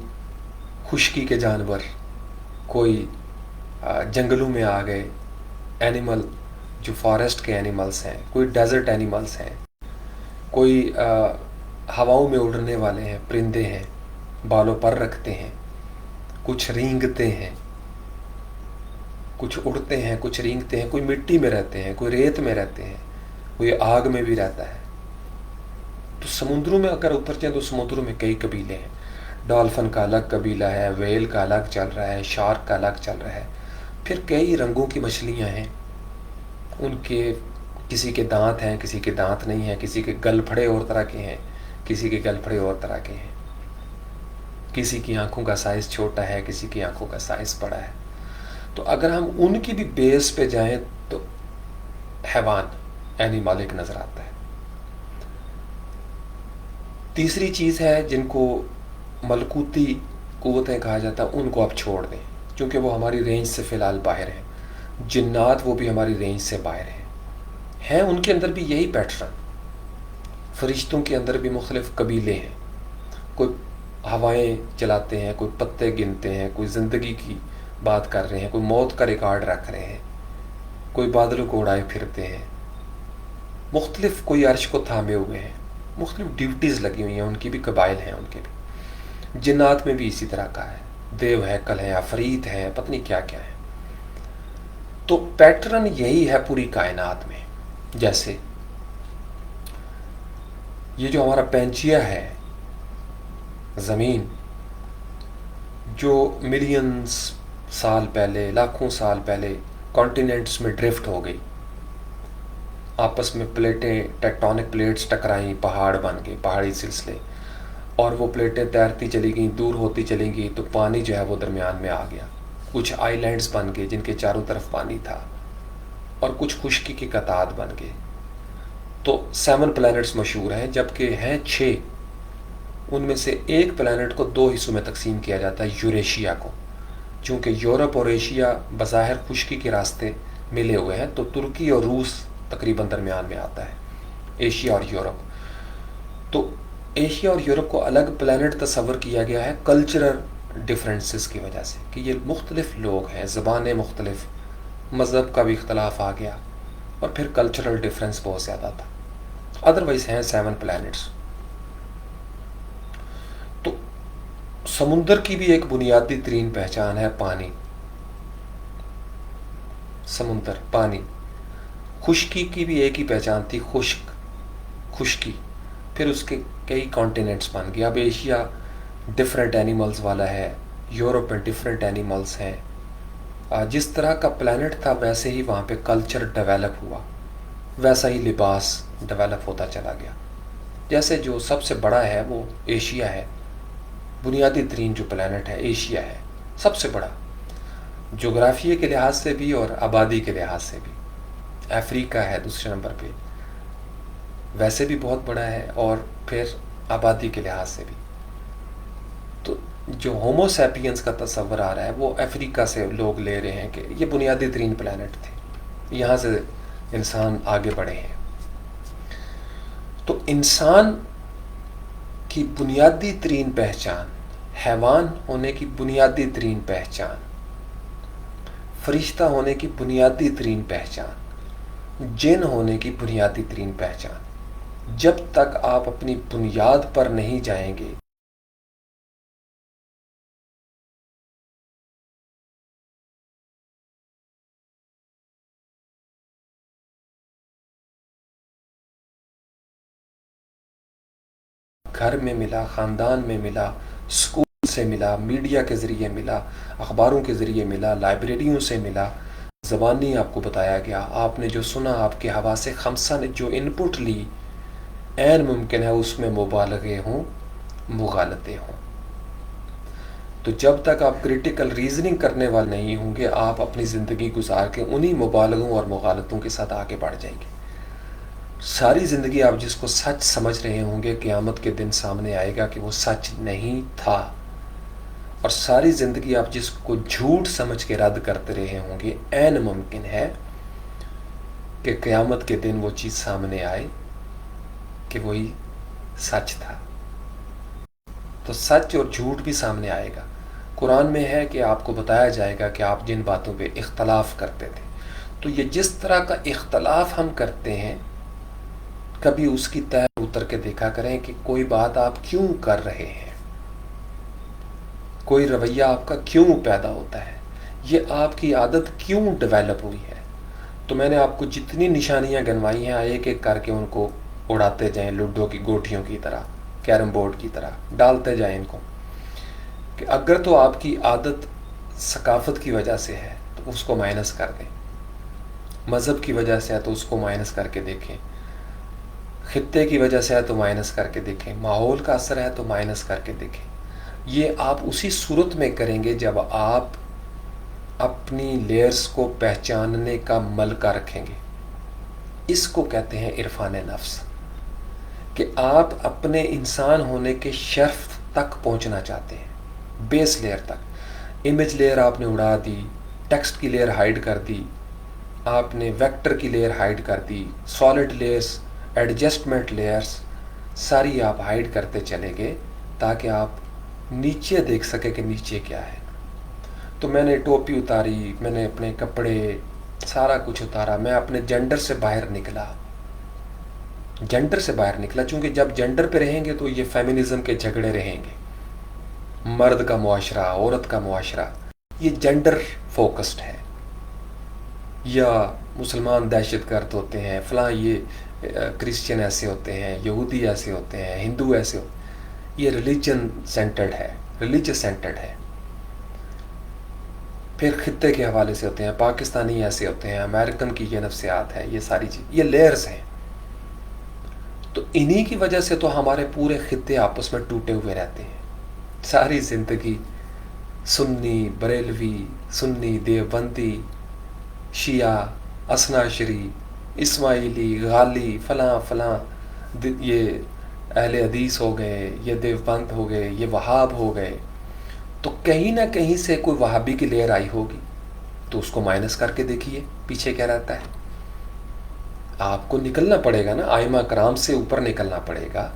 خشکی کے جانور، کوئی جنگلوں میں آ گئے اینیمل جو فارسٹ کے اینیملز ہیں، کوئی ڈیزرٹ اینیملز ہیں، کوئی ہواؤں میں اڑنے والے ہیں، پرندے ہیں، بالوں پر رکھتے ہیں، کچھ رینگتے ہیں، کچھ اڑتے ہیں، کچھ رینگتے ہیں، کوئی مٹی میں رہتے ہیں، کوئی ریت میں رہتے ہیں، کوئی آگ میں بھی رہتا ہے۔ تو سمندروں میں اگر اتر جائیں تو سمندروں میں کئی قبیلے ہیں، ڈالفن کا الگ قبیلہ ہے، ویل کا الگ چل رہا ہے، شارک کا الگ چل رہا ہے، پھر کئی رنگوں کی مچھلیاں ہیں، ان کے کسی کے دانت ہیں، کسی کے دانت نہیں ہیں، کسی کے گل پھڑے اور طرح کے ہیں، کسی کے گل پھڑے اور طرح کے ہیں، کسی کی آنکھوں کا سائز چھوٹا ہے، کسی کی آنکھوں کا سائز بڑا ہے۔ تو اگر ہم ان کی بھی بیس پہ جائیں تو حیوان، اینیمل ایک نظر آتا ہے۔ تیسری چیز ہے جن کو ملکوتی قوتیں کہا جاتا ہے، ان کو آپ چھوڑ دیں کیونکہ وہ ہماری رینج سے فی الحال باہر ہیں۔ جنات وہ بھی ہماری رینج سے باہر ہیں، ان کے اندر بھی یہی پیٹرن۔ فرشتوں کے اندر بھی مختلف قبیلے ہیں، کوئی ہوائیں چلاتے ہیں، کوئی پتے گنتے ہیں، کوئی زندگی کی بات کر رہے ہیں، کوئی موت کا ریکارڈ رکھ رہے ہیں، کوئی بادلوں کو اڑائے پھرتے ہیں، مختلف، کوئی عرش کو تھامے ہوئے ہیں، مختلف ڈیوٹیز لگی ہوئی ہیں، ان کی بھی قبائل ہیں، ان کے بھی۔ جنات میں بھی اسی طرح کا ہے، دیو ہیکل ہیں، عفریت ہیں، پتہ نہیں کیا کیا ہے۔ تو پیٹرن یہی ہے پوری کائنات میں۔ جیسے یہ جو ہمارا پینچیا ہے، زمین، جو ملینز سال پہلے، لاکھوں سال پہلے کانٹیننٹس میں ڈرفٹ ہو گئی، آپس میں پلیٹیں، ٹیکٹونک پلیٹس ٹکرائیں، پہاڑ بن گئے، پہاڑی سلسلے، اور وہ پلیٹیں تیرتی چلی گئیں، دور ہوتی چلی گئی، تو پانی جو ہے وہ درمیان میں آ گیا، کچھ آئی لینڈز بن گئے جن کے چاروں طرف پانی تھا، اور کچھ خشکی کے قطعات بن گئے. تو 7 پلانٹس مشہور ہیں، جبکہ ہیں 6. ان میں سے ایک پلانٹ کو 2 حصوں میں تقسیم کیا جاتا ہے، یوریشیا کو. چونکہ یورپ اور ایشیا بظاہر خشکی کے راستے ملے ہوئے ہیں، تو ترکی اور روس تقریباً درمیان میں آتا ہے، ایشیا اور یورپ. تو ایشیا اور یورپ کو الگ پلانٹ تصور کیا گیا ہے کلچرل ڈفرینسز کی وجہ سے، کہ یہ مختلف لوگ ہیں، زبانیں مختلف، مذہب کا بھی اختلاف آ گیا، اور پھر کلچرل ڈفرینس بہت زیادہ تھا. ادروائز ہیں 7 پلانٹس. تو سمندر کی بھی ایک بنیادی ترین پہچان ہے پانی. سمندر، پانی. خشکی کی بھی ایک ہی پہچان تھی، خشکی. پھر اس کے کئی کانٹیننٹس بن گئے. اب ایشیا ڈفرینٹ اینیملز والا ہے، یورپ میں ڈفرینٹ اینیملز ہیں. جس طرح کا پلانٹ تھا ویسے ہی وہاں پہ کلچر ڈیولپ ہوا، ویسا ہی لباس ڈیولپ ہوتا چلا گیا. جیسے جو سب سے بڑا ہے وہ ایشیا ہے، بنیادی ترین جو پلانٹ ہے ایشیا ہے سب سے بڑا، جغرافیے کے لحاظ سے بھی اور آبادی کے لحاظ سے بھی. افریقہ ہے دوسرے نمبر پہ، ویسے بھی بہت بڑا ہے، اور پھر آبادی کے لحاظ سے بھی. تو جو ہومو سیپینس کا تصور آ رہا ہے وہ افریقہ سے لوگ لے رہے ہیں کہ یہ بنیادی ترین پلانٹ تھے، یہاں سے انسان آگے بڑھے ہیں. تو انسان کی بنیادی ترین پہچان، حیوان ہونے کی بنیادی ترین پہچان، فرشتہ ہونے کی بنیادی ترین پہچان، جن ہونے کی بنیادی ترین پہچان، جب تک آپ اپنی بنیاد پر نہیں جائیں گے گھر میں ملا، خاندان میں ملا، اسکول سے ملا، میڈیا کے ذریعے ملا، اخباروں کے ذریعے ملا، لائبریریوں سے ملا، زبانی آپ کو بتایا گیا، آپ نے جو سنا، آپ کے حواس خمسہ نے جو ان پٹ لی، عین ممکن ہے اس میں مبالغے ہوں، مغالطے ہوں. تو جب تک آپ کریٹیکل ریزننگ کرنے والے نہیں ہوں گے، آپ اپنی زندگی گزار کے انہی مبالغوں اور مغالطوں کے ساتھ آگے بڑھ جائیں گے. ساری زندگی آپ جس کو سچ سمجھ رہے ہوں گے، قیامت کے دن سامنے آئے گا کہ وہ سچ نہیں تھا. اور ساری زندگی آپ جس کو جھوٹ سمجھ کے رد کرتے رہے ہوں گے، عین ممکن ہے کہ قیامت کے دن وہ چیز سامنے آئے کہ وہی سچ تھا. تو سچ اور جھوٹ بھی سامنے آئے گا. قرآن میں ہے کہ آپ کو بتایا جائے گا کہ آپ جن باتوں پہ اختلاف کرتے تھے، تو یہ جس طرح کا اختلاف ہم کرتے ہیں، کبھی اس کی تہ اتر کے دیکھا کریں کہ کوئی بات آپ کیوں کر رہے ہیں، کوئی رویہ آپ کا کیوں پیدا ہوتا ہے، یہ آپ کی عادت کیوں ڈیولپ ہوئی ہے. تو میں نے آپ کو جتنی نشانیاں گنوائی ہیں، ایک ایک کر کے ان کو اڑاتے جائیں، لوڈو کی گوٹیوں کی طرح، کیرم بورڈ کی طرح ڈالتے جائیں ان کو. کہ اگر تو آپ کی عادت ثقافت کی وجہ سے ہے تو اس کو مائنس کر دیں، مذہب کی وجہ سے ہے تو اس کو مائنس کر کے دیکھیں، خطے کی وجہ سے ہے تو مائنس کر کے دیکھیں، ماحول کا اثر ہے تو مائنس کر کے دیکھیں. یہ آپ اسی صورت میں کریں گے جب آپ اپنی لیئرز کو پہچاننے کا ملکہ رکھیں گے. اس کو کہتے ہیں عرفان نفس، کہ آپ اپنے انسان ہونے کے شرف تک پہنچنا چاہتے ہیں، بیس لیئر تک. امیج لیئر آپ نے اڑا دی، ٹیکسٹ کی لیئر ہائیڈ کر دی، آپ نے ویکٹر کی لیئر ہائیڈ کر دی، سالڈ لیئرز، ایڈجسٹمنٹ لیئرز ساری آپ ہائیڈ کرتے چلے گئے تاکہ آپ نیچے دیکھ سکے کہ نیچے کیا ہے. تو میں نے ٹوپی اتاری، میں نے اپنے کپڑے سارا کچھ اتارا، میں اپنے جینڈر سے باہر نکلا، جینڈر سے باہر نکلا. چونکہ جب جینڈر پہ رہیں گے تو یہ فیمنزم کے جھگڑے رہیں گے، مرد کا معاشرہ، عورت کا معاشرہ، یہ جینڈر فوکسڈ ہے. یا مسلمان دہشت گرد ہوتے ہیں، فلاں یہ کرسچن ایسے ہوتے ہیں، یہودی ایسے ہوتے ہیں، ہندو ایسے ہوتے ہیں. یہ ریلیجن سینٹرڈ ہے، ریلیجس سینٹرڈ ہے. پھر خطے کے حوالے سے ہوتے ہیں، پاکستانی ایسے ہوتے ہیں، امریکن کی یہ نفسیات ہے، یہ ساری چیز، یہ لیئرز ہیں. تو انہی کی وجہ سے تو ہمارے پورے خطے آپس میں ٹوٹے ہوئے رہتے ہیں. ساری زندگی سنی بریلوی، سنی دیوبندی، شیعہ، اثناعشری، اسماعیلی، غالی، فلاں فلاں، یہ اہل حدیث ہو گئے، یہ دیوبند ہو گئے، یہ وہاب ہو گئے، تو کہیں نہ کہیں سے کوئی وہابی کی لہر آئی ہوگی، تو اس کو مائنس کر کے دیکھیے پیچھے کیا رہتا ہے. آپ کو نکلنا پڑے گا نا، ائمہ کرام سے اوپر نکلنا پڑے گا.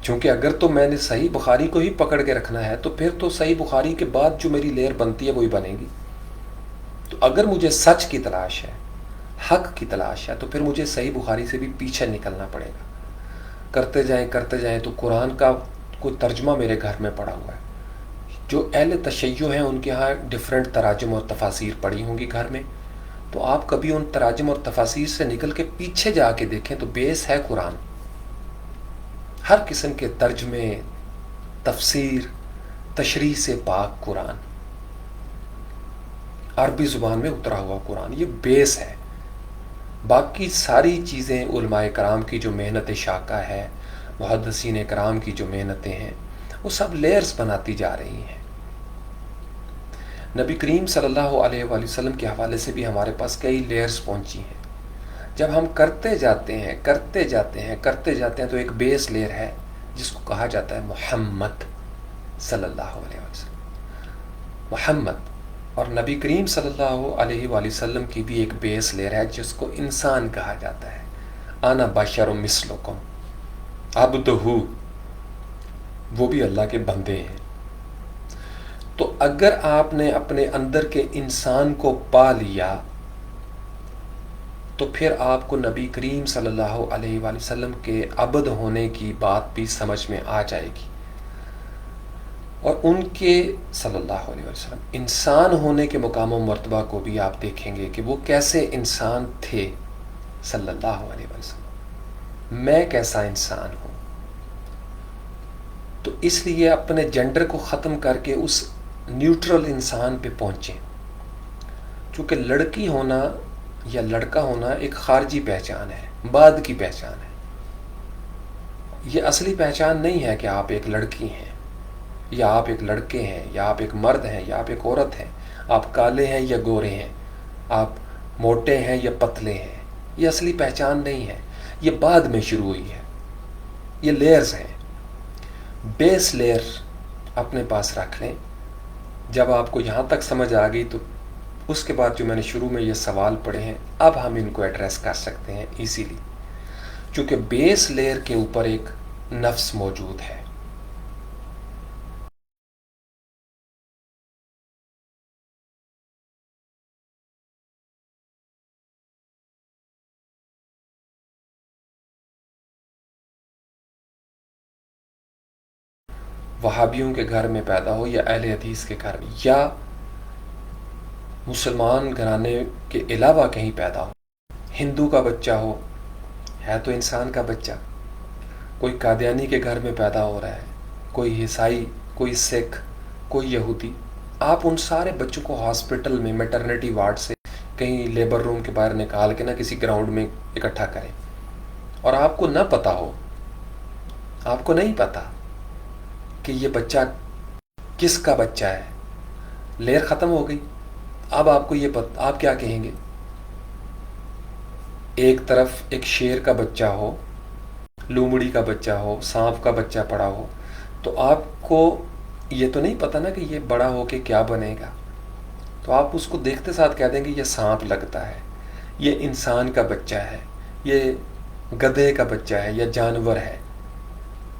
چونکہ اگر تو میں نے صحیح بخاری کو ہی پکڑ کے رکھنا ہے تو پھر تو صحیح بخاری کے بعد جو میری لہر بنتی ہے وہی بنے گی. تو اگر مجھے سچ کی تلاش ہے، حق کی تلاش ہے، تو پھر مجھے صحیح بخاری سے بھی پیچھے نکلنا پڑے گا. کرتے جائیں تو قرآن کا کوئی ترجمہ میرے گھر میں پڑا ہوا ہے. جو اہل تشیع ہیں ان کے ہاں ڈفرینٹ تراجم اور تفاسیر پڑی ہوں گی گھر میں، تو آپ کبھی ان تراجم اور تفاسیر سے نکل کے پیچھے جا کے دیکھیں تو بیس ہے قرآن. ہر قسم کے ترجمے، تفسیر، تشریح سے پاک قرآن، عربی زبان میں اترا ہوا قرآن، یہ بیس ہے. باقی ساری چیزیں علماء کرام کی جو محنت شاقہ ہے، محدثین کرام کی جو محنتیں ہیں، وہ سب لیئرز بناتی جا رہی ہیں. نبی کریم صلی اللہ علیہ وآلہ وسلم کے حوالے سے بھی ہمارے پاس کئی لیئرز پہنچی ہیں. جب ہم کرتے جاتے ہیں تو ایک بیس لیئر ہے جس کو کہا جاتا ہے محمد صلی اللہ علیہ وسلم. محمد اور نبی کریم صلی اللہ علیہ وآلہ وسلم کی بھی ایک بیس لیئر ہے جس کو انسان کہا جاتا ہے. انا بشر مثلکم عبدہ، وہ بھی اللہ کے بندے ہیں. تو اگر آپ نے اپنے اندر کے انسان کو پا لیا تو پھر آپ کو نبی کریم صلی اللہ علیہ وآلہ وسلم کے عبد ہونے کی بات بھی سمجھ میں آ جائے گی، اور ان کے صلی اللہ علیہ وسلم انسان ہونے کے مقام و مرتبہ کو بھی آپ دیکھیں گے کہ وہ کیسے انسان تھے صلی اللہ علیہ وسلم. میں کیسا انسان ہوں. تو اس لیے اپنے جینڈر کو ختم کر کے اس نیوٹرل انسان پہ پہنچیں. چونکہ لڑکی ہونا یا لڑکا ہونا ایک خارجی پہچان ہے، بعد کی پہچان ہے. یہ اصلی پہچان نہیں ہے کہ آپ ایک لڑکی ہیں یا آپ ایک لڑکے ہیں یا آپ ایک مرد ہیں یا آپ ایک عورت ہیں، آپ کالے ہیں یا گورے ہیں، آپ موٹے ہیں یا پتلے ہیں. یہ اصلی پہچان نہیں ہے، یہ بعد میں شروع ہوئی ہے. یہ لیئرز ہیں. بیس لیئر اپنے پاس رکھ لیں. جب آپ کو یہاں تک سمجھ آ گئی تو اس کے بعد جو میں نے شروع میں یہ سوال پڑھے ہیں اب ہم ان کو ایڈریس کر سکتے ہیں ایزیلی، چونکہ بیس لیئر کے اوپر ایک نفس موجود ہے. وہابیوں کے گھر میں پیدا ہو یا اہل حدیث کے گھر میں یا مسلمان گھرانے کے علاوہ کہیں پیدا ہو، ہندو کا بچہ ہو، ہے تو انسان کا بچہ. کوئی قادیانی کے گھر میں پیدا ہو رہا ہے، کوئی عیسائی، کوئی سکھ، کوئی یہودی، آپ ان سارے بچوں کو ہاسپٹل میں میٹرنٹی وارڈ سے کہیں لیبر روم کے باہر نکال کے نہ کسی گراؤنڈ میں اکٹھا کریں، اور آپ کو نہ پتا ہو، آپ کو نہیں پتا کہ یہ بچہ کس کا بچہ ہے. لیئر ختم ہو گئی. اب آپ کو یہ آپ کیا کہیں گے؟ ایک طرف ایک شیر کا بچہ ہو، لومڑی کا بچہ ہو، سانپ کا بچہ پڑا ہو، تو آپ کو یہ تو نہیں پتا نا کہ یہ بڑا ہو کے کیا بنے گا. تو آپ اس کو دیکھتے ساتھ کہہ دیں گے یہ سانپ لگتا ہے، یہ انسان کا بچہ ہے، یہ گدھے کا بچہ ہے، یا جانور ہے.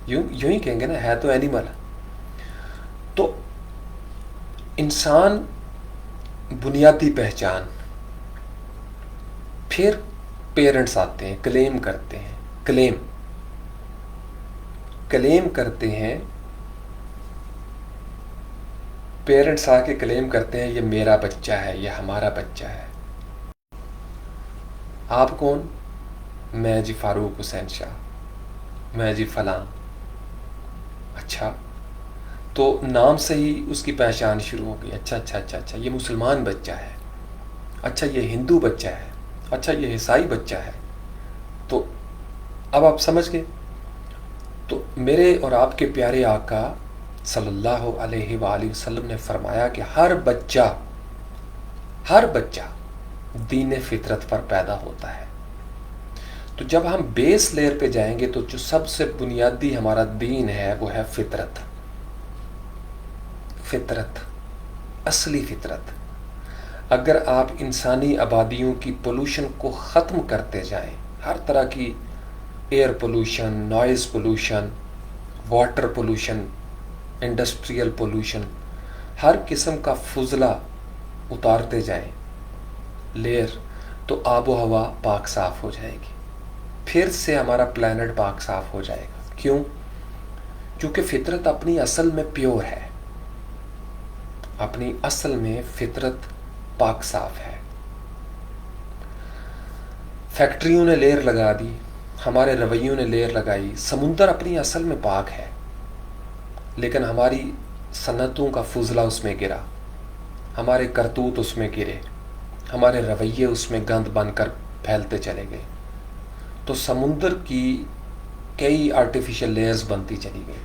یوں ہی کہیں گے نا، ہے تو اینیمل. تو انسان بنیادی پہچان. پھر پیرنٹس آتے ہیں، کلیم کرتے ہیں، کلیم کرتے ہیں. پیرنٹس آ کے کلیم کرتے ہیں یہ میرا بچہ ہے، یہ ہمارا بچہ ہے. آپ کون؟ میں جی فاروق حسین شاہ، میں جی فلاں. اچھا، تو نام سے ہی اس کی پہچان شروع ہو گئی. اچھا یہ مسلمان بچہ ہے، اچھا یہ ہندو بچہ ہے، اچھا یہ عیسائی بچہ ہے. تو اب آپ سمجھ گئے. تو میرے اور آپ کے پیارے آقا صلی اللہ علیہ وآلہ وسلم نے فرمایا کہ ہر بچہ دین فطرت پر پیدا ہوتا ہے. تو جب ہم بیس لیئر پہ جائیں گے تو جو سب سے بنیادی ہمارا دین ہے وہ ہے فطرت، اصلی فطرت. اگر آپ انسانی آبادیوں کی پولوشن کو ختم کرتے جائیں، ہر طرح کی air pollution, noise pollution, water pollution, industrial pollution, ہر قسم کا فضلہ اتارتے جائیں لیئر، تو آب و ہوا پاک صاف ہو جائے گی. پھر سے ہمارا پلانٹ پاک صاف ہو جائے گا. کیوں؟ کیونکہ فطرت اپنی اصل میں پیور ہے، اپنی اصل میں فطرت پاک صاف ہے. فیکٹریوں نے لیر لگا دی، ہمارے رویوں نے لیر لگائی. سمندر اپنی اصل میں پاک ہے، لیکن ہماری صنعتوں کا فضلہ اس میں گرا، ہمارے کرتوت اس میں گرے، ہمارے رویے اس میں گند بن کر پھیلتے چلے گئے. تو سمندر کی کئی آرٹیفیشل لیئرز بنتی چلی گئی،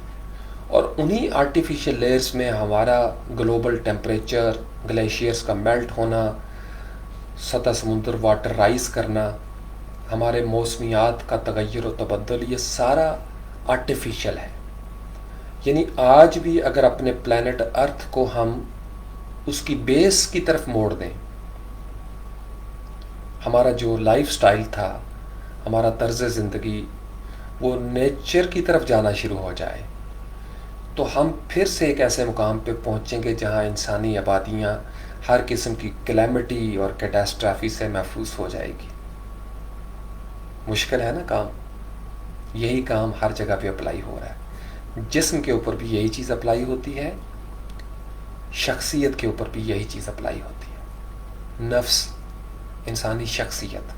اور انہی آرٹیفیشل لیئرز میں ہمارا گلوبل ٹیمپریچر، گلیشیئرز کا میلٹ ہونا، سطح سمندر واٹر رائز کرنا، ہمارے موسمیات کا تغیر و تبدل، یہ سارا آرٹیفیشل ہے. یعنی آج بھی اگر اپنے پلانٹ ارتھ کو ہم اس کی بیس کی طرف موڑ دیں، ہمارا جو لائف سٹائل تھا، ہمارا طرز زندگی، وہ نیچر کی طرف جانا شروع ہو جائے، تو ہم پھر سے ایک ایسے مقام پہ پہنچیں گے جہاں انسانی آبادیاں ہر قسم کی کلیمٹی اور کیٹاسٹرافی سے محفوظ ہو جائے گی. مشکل ہے نا کام؟ یہی کام ہر جگہ پہ اپلائی ہو رہا ہے. جسم کے اوپر بھی یہی چیز اپلائی ہوتی ہے، شخصیت کے اوپر بھی یہی چیز اپلائی ہوتی ہے. نفس، انسانی شخصیت،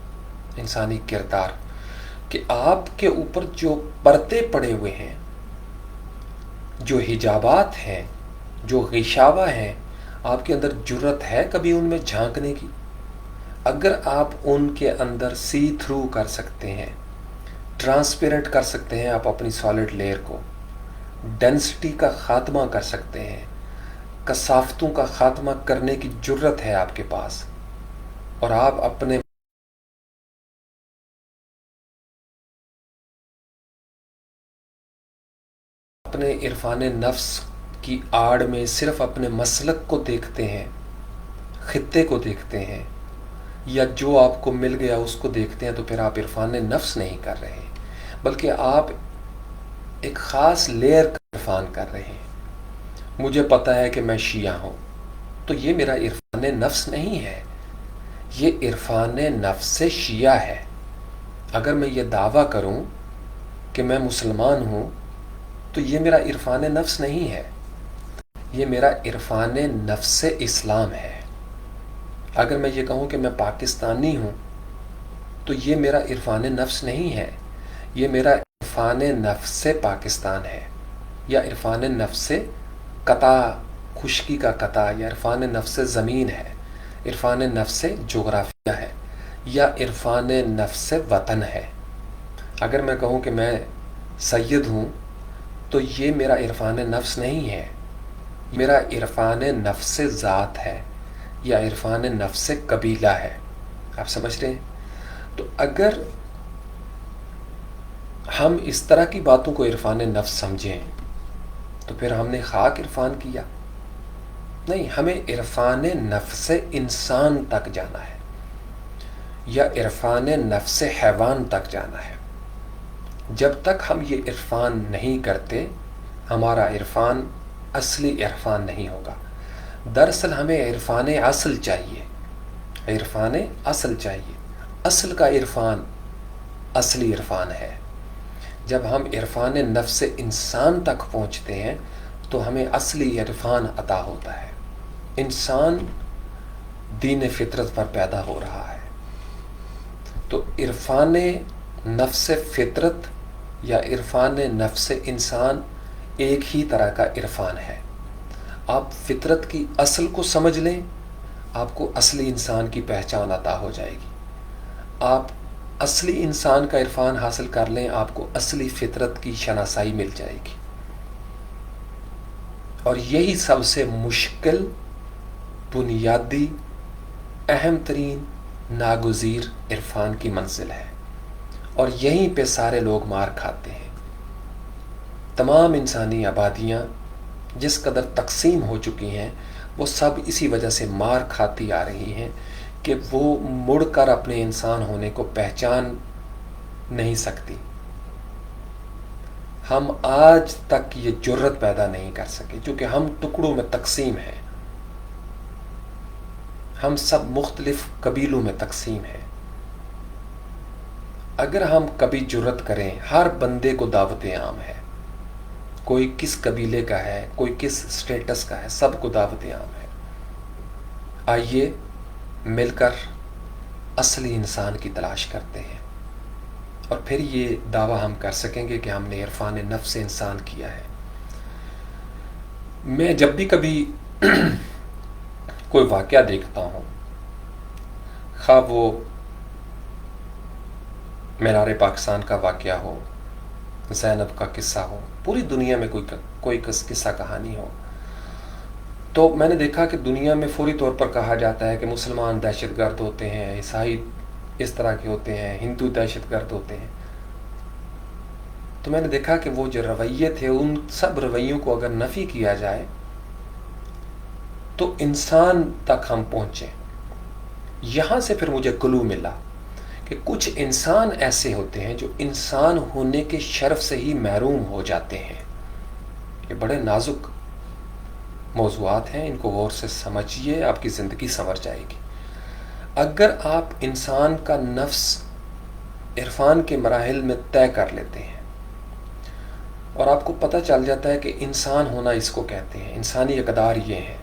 انسانی کردار، کہ آپ کے اوپر جو پردے پڑے ہوئے ہیں، جو حجابات ہیں، جو غشاوہ ہیں، آپ کے اندر جرت ہے کبھی ان میں جھانکنے کی؟ اگر آپ ان کے اندر سی تھرو کر سکتے ہیں، ٹرانسپیرنٹ کر سکتے ہیں آپ اپنی سالڈ لیئر کو، ڈینسٹی کا خاتمہ کر سکتے ہیں، کثافتوں کا خاتمہ کرنے کی جرت ہے آپ کے پاس، اور آپ اپنے عرفان نفس کی آڑ میں صرف اپنے مسلک کو دیکھتے ہیں، خطے کو دیکھتے ہیں، یا جو آپ کو مل گیا اس کو دیکھتے ہیں، تو پھر آپ عرفان نفس نہیں کر رہے، بلکہ آپ ایک خاص لیئر کا عرفان کر رہے ہیں. مجھے پتا ہے کہ میں شیعہ ہوں، تو یہ میرا عرفان نفس نہیں ہے، یہ عرفان نفس شیعہ ہے. اگر میں یہ دعویٰ کروں کہ میں مسلمان ہوں، تو یہ میرا عرفان نفس نہیں ہے، یہ میرا عرفان نفس اسلام ہے. اگر میں یہ کہوں کہ میں پاکستانی ہوں، تو یہ میرا عرفان نفس نہیں ہے، یہ میرا عرفان نفس پاکستان ہے، یا عرفان نفس قطع، خشکی کا قطع، یا عرفان نفس زمین ہے، عرفان نفس جغرافیہ ہے، یا عرفان نفس وطن ہے. اگر میں کہوں کہ میں سید ہوں، تو یہ میرا عرفان نفس نہیں ہے، میرا عرفان نفس ذات ہے، یا عرفان نفس قبیلہ ہے. آپ سمجھ رہے ہیں؟ تو اگر ہم اس طرح کی باتوں کو عرفان نفس سمجھیں، تو پھر ہم نے خاک عرفان کیا؟ نہیں، ہمیں عرفان نفس انسان تک جانا ہے، یا عرفان نفس حیوان تک جانا ہے. جب تک ہم یہ عرفان نہیں کرتے، ہمارا عرفان اصلی عرفان نہیں ہوگا. دراصل ہمیں عرفان اصل چاہیے، عرفان اصل چاہیے. اصل کا عرفان اصلی عرفان ہے. جب ہم عرفان نفس انسان تک پہنچتے ہیں تو ہمیں اصلی عرفان عطا ہوتا ہے. انسان دین فطرت پر پیدا ہو رہا ہے. تو عرفان نفس فطرت یا عرفان نفس انسان ایک ہی طرح کا عرفان ہے. آپ فطرت کی اصل کو سمجھ لیں، آپ کو اصلی انسان کی پہچان عطا ہو جائے گی. آپ اصلی انسان کا عرفان حاصل کر لیں، آپ کو اصلی فطرت کی شناسائی مل جائے گی. اور یہی سب سے مشکل، بنیادی، اہم ترین، ناگزیر عرفان کی منزل ہے، اور یہیں پہ سارے لوگ مار کھاتے ہیں۔ تمام انسانی آبادیاں جس قدر تقسیم ہو چکی ہیں، وہ سب اسی وجہ سے مار کھاتی آ رہی ہیں کہ وہ مڑ کر اپنے انسان ہونے کو پہچان نہیں سکتی۔ ہم آج تک یہ جرت پیدا نہیں کر سکے، چونکہ ہم ٹکڑوں میں تقسیم ہیں، ہم سب مختلف قبیلوں میں تقسیم ہیں۔ اگر ہم کبھی جرت کریں، ہر بندے کو دعوت عام ہے، کوئی کس قبیلے کا ہے، کوئی کس سٹیٹس کا ہے، سب کو دعوت عام ہے۔ آئیے مل کر اصلی انسان کی تلاش کرتے ہیں، اور پھر یہ دعویٰ ہم کر سکیں گے کہ ہم نے عرفان نفس انسان کیا ہے۔ میں جب بھی کبھی کوئی واقعہ دیکھتا ہوں، خواہ وہ مینار پاکستان کا واقعہ ہو، زینب کا قصہ ہو، پوری دنیا میں کوئی قصہ کہانی ہو، تو میں نے دیکھا کہ دنیا میں فوری طور پر کہا جاتا ہے کہ مسلمان دہشت گرد ہوتے ہیں، عیسائی اس طرح کے ہوتے ہیں، ہندو دہشت گرد ہوتے ہیں۔ تو میں نے دیکھا کہ وہ جو رویے تھے، ان سب رویوں کو اگر نفی کیا جائے تو انسان تک ہم پہنچے۔ یہاں سے پھر مجھے کلو ملا کہ کچھ انسان ایسے ہوتے ہیں جو انسان ہونے کے شرف سے ہی محروم ہو جاتے ہیں۔ یہ بڑے نازک موضوعات ہیں، ان کو غور سے سمجھیے، آپ کی زندگی سنور جائے گی۔ اگر آپ انسان کا نفس عرفان کے مراحل میں طے کر لیتے ہیں، اور آپ کو پتہ چل جاتا ہے کہ انسان ہونا اس کو کہتے ہیں، انسانی اقدار یہ ہیں،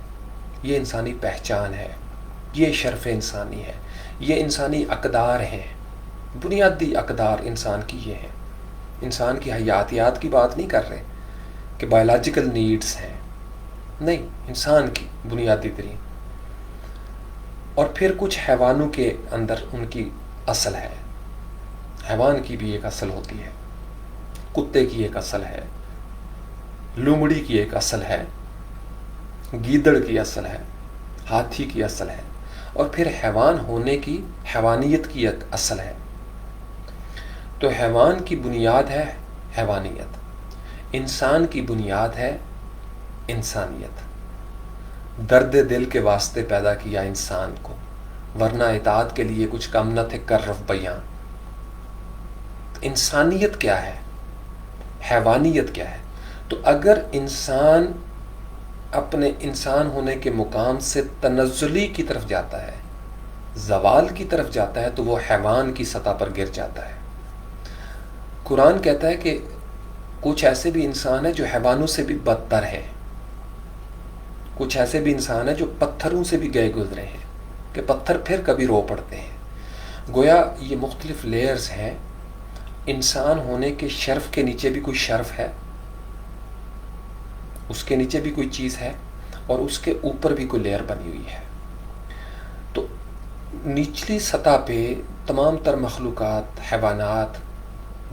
یہ انسانی پہچان ہے، یہ شرف انسانی ہے، یہ انسانی اقدار ہیں، بنیادی اقدار انسان کی یہ ہیں۔ انسان کی حیاتیات کی بات نہیں کر رہے کہ بایولوجیکل نیڈز ہیں، نہیں، انسان کی بنیادی ترین۔ اور پھر کچھ حیوانوں کے اندر ان کی اصل ہے، حیوان کی بھی ایک اصل ہوتی ہے، کتے کی ایک اصل ہے، لومڑی کی ایک اصل ہے، گیدڑ کی اصل ہے، ہاتھی کی اصل ہے، اور پھر حیوان ہونے کی، حیوانیت کی ایک اصل ہے۔ تو حیوان کی بنیاد ہے حیوانیت، انسان کی بنیاد ہے انسانیت۔ درد دل کے واسطے پیدا کیا انسان کو، ورنہ اطاعت کے لیے کچھ کم نہ تھے کررف بیان۔ انسانیت کیا ہے؟ حیوانیت کیا ہے؟ تو اگر انسان اپنے انسان ہونے کے مقام سے تنزلی کی طرف جاتا ہے، زوال کی طرف جاتا ہے، تو وہ حیوان کی سطح پر گر جاتا ہے۔ قرآن کہتا ہے کہ کچھ ایسے بھی انسان ہیں جو حیوانوں سے بھی بدتر ہیں، کچھ ایسے بھی انسان ہیں جو پتھروں سے بھی گئے گزرے ہیں، کہ پتھر پھر کبھی رو پڑتے ہیں۔ گویا یہ مختلف لیئرز ہیں، انسان ہونے کے شرف کے نیچے بھی کوئی شرف ہے، اس کے نیچے بھی کوئی چیز ہے، اور اس کے اوپر بھی کوئی لیئر بنی ہوئی ہے۔ تو نچلی سطح پہ تمام تر مخلوقات، حیوانات،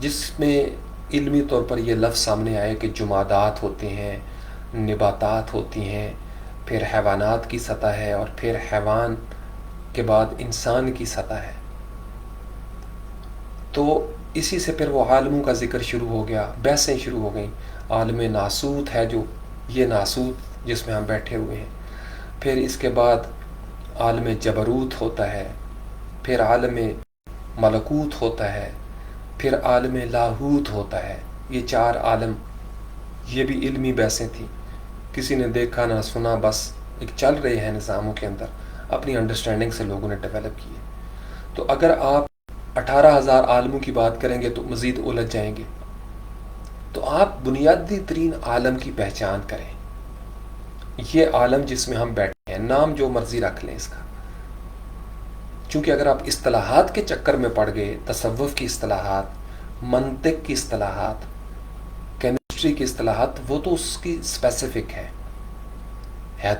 جس میں علمی طور پر یہ لفظ سامنے آئے کہ جمادات ہوتے ہیں، نباتات ہوتی ہیں، پھر حیوانات کی سطح ہے، اور پھر حیوان کے بعد انسان کی سطح ہے۔ تو اسی سے پھر وہ عالموں کا ذکر شروع ہو گیا، بحثیں شروع ہو گئیں۔ عالم ناسوت ہے جو یہ ناسوت جس میں ہم بیٹھے ہوئے ہیں، پھر اس کے بعد عالم جبروت ہوتا ہے، پھر عالم ملکوت ہوتا ہے، پھر عالم لاہوت ہوتا ہے۔ یہ چار عالم، یہ بھی علمی بحثیں تھیں، کسی نے دیکھا نہ سنا، بس ایک چل رہے ہیں نظاموں کے اندر، اپنی انڈرسٹینڈنگ سے لوگوں نے ڈیولپ کیے۔ تو اگر آپ 18,000 عالموں کی بات کریں گے تو مزید الجھ جائیں گے۔ تو آپ بنیادی ترین عالم کی پہچان کریں، یہ عالم جس میں ہم بیٹھے ہیں، نام جو مرضی رکھ لیں اس کا، چونکہ اگر آپ اصطلاحات کے چکر میں پڑ گئے، تصوف کی اصطلاحات، منطق کی اصطلاحات، کیمسٹری کی اصطلاحات، وہ تو اس کی اسپیسیفک ہے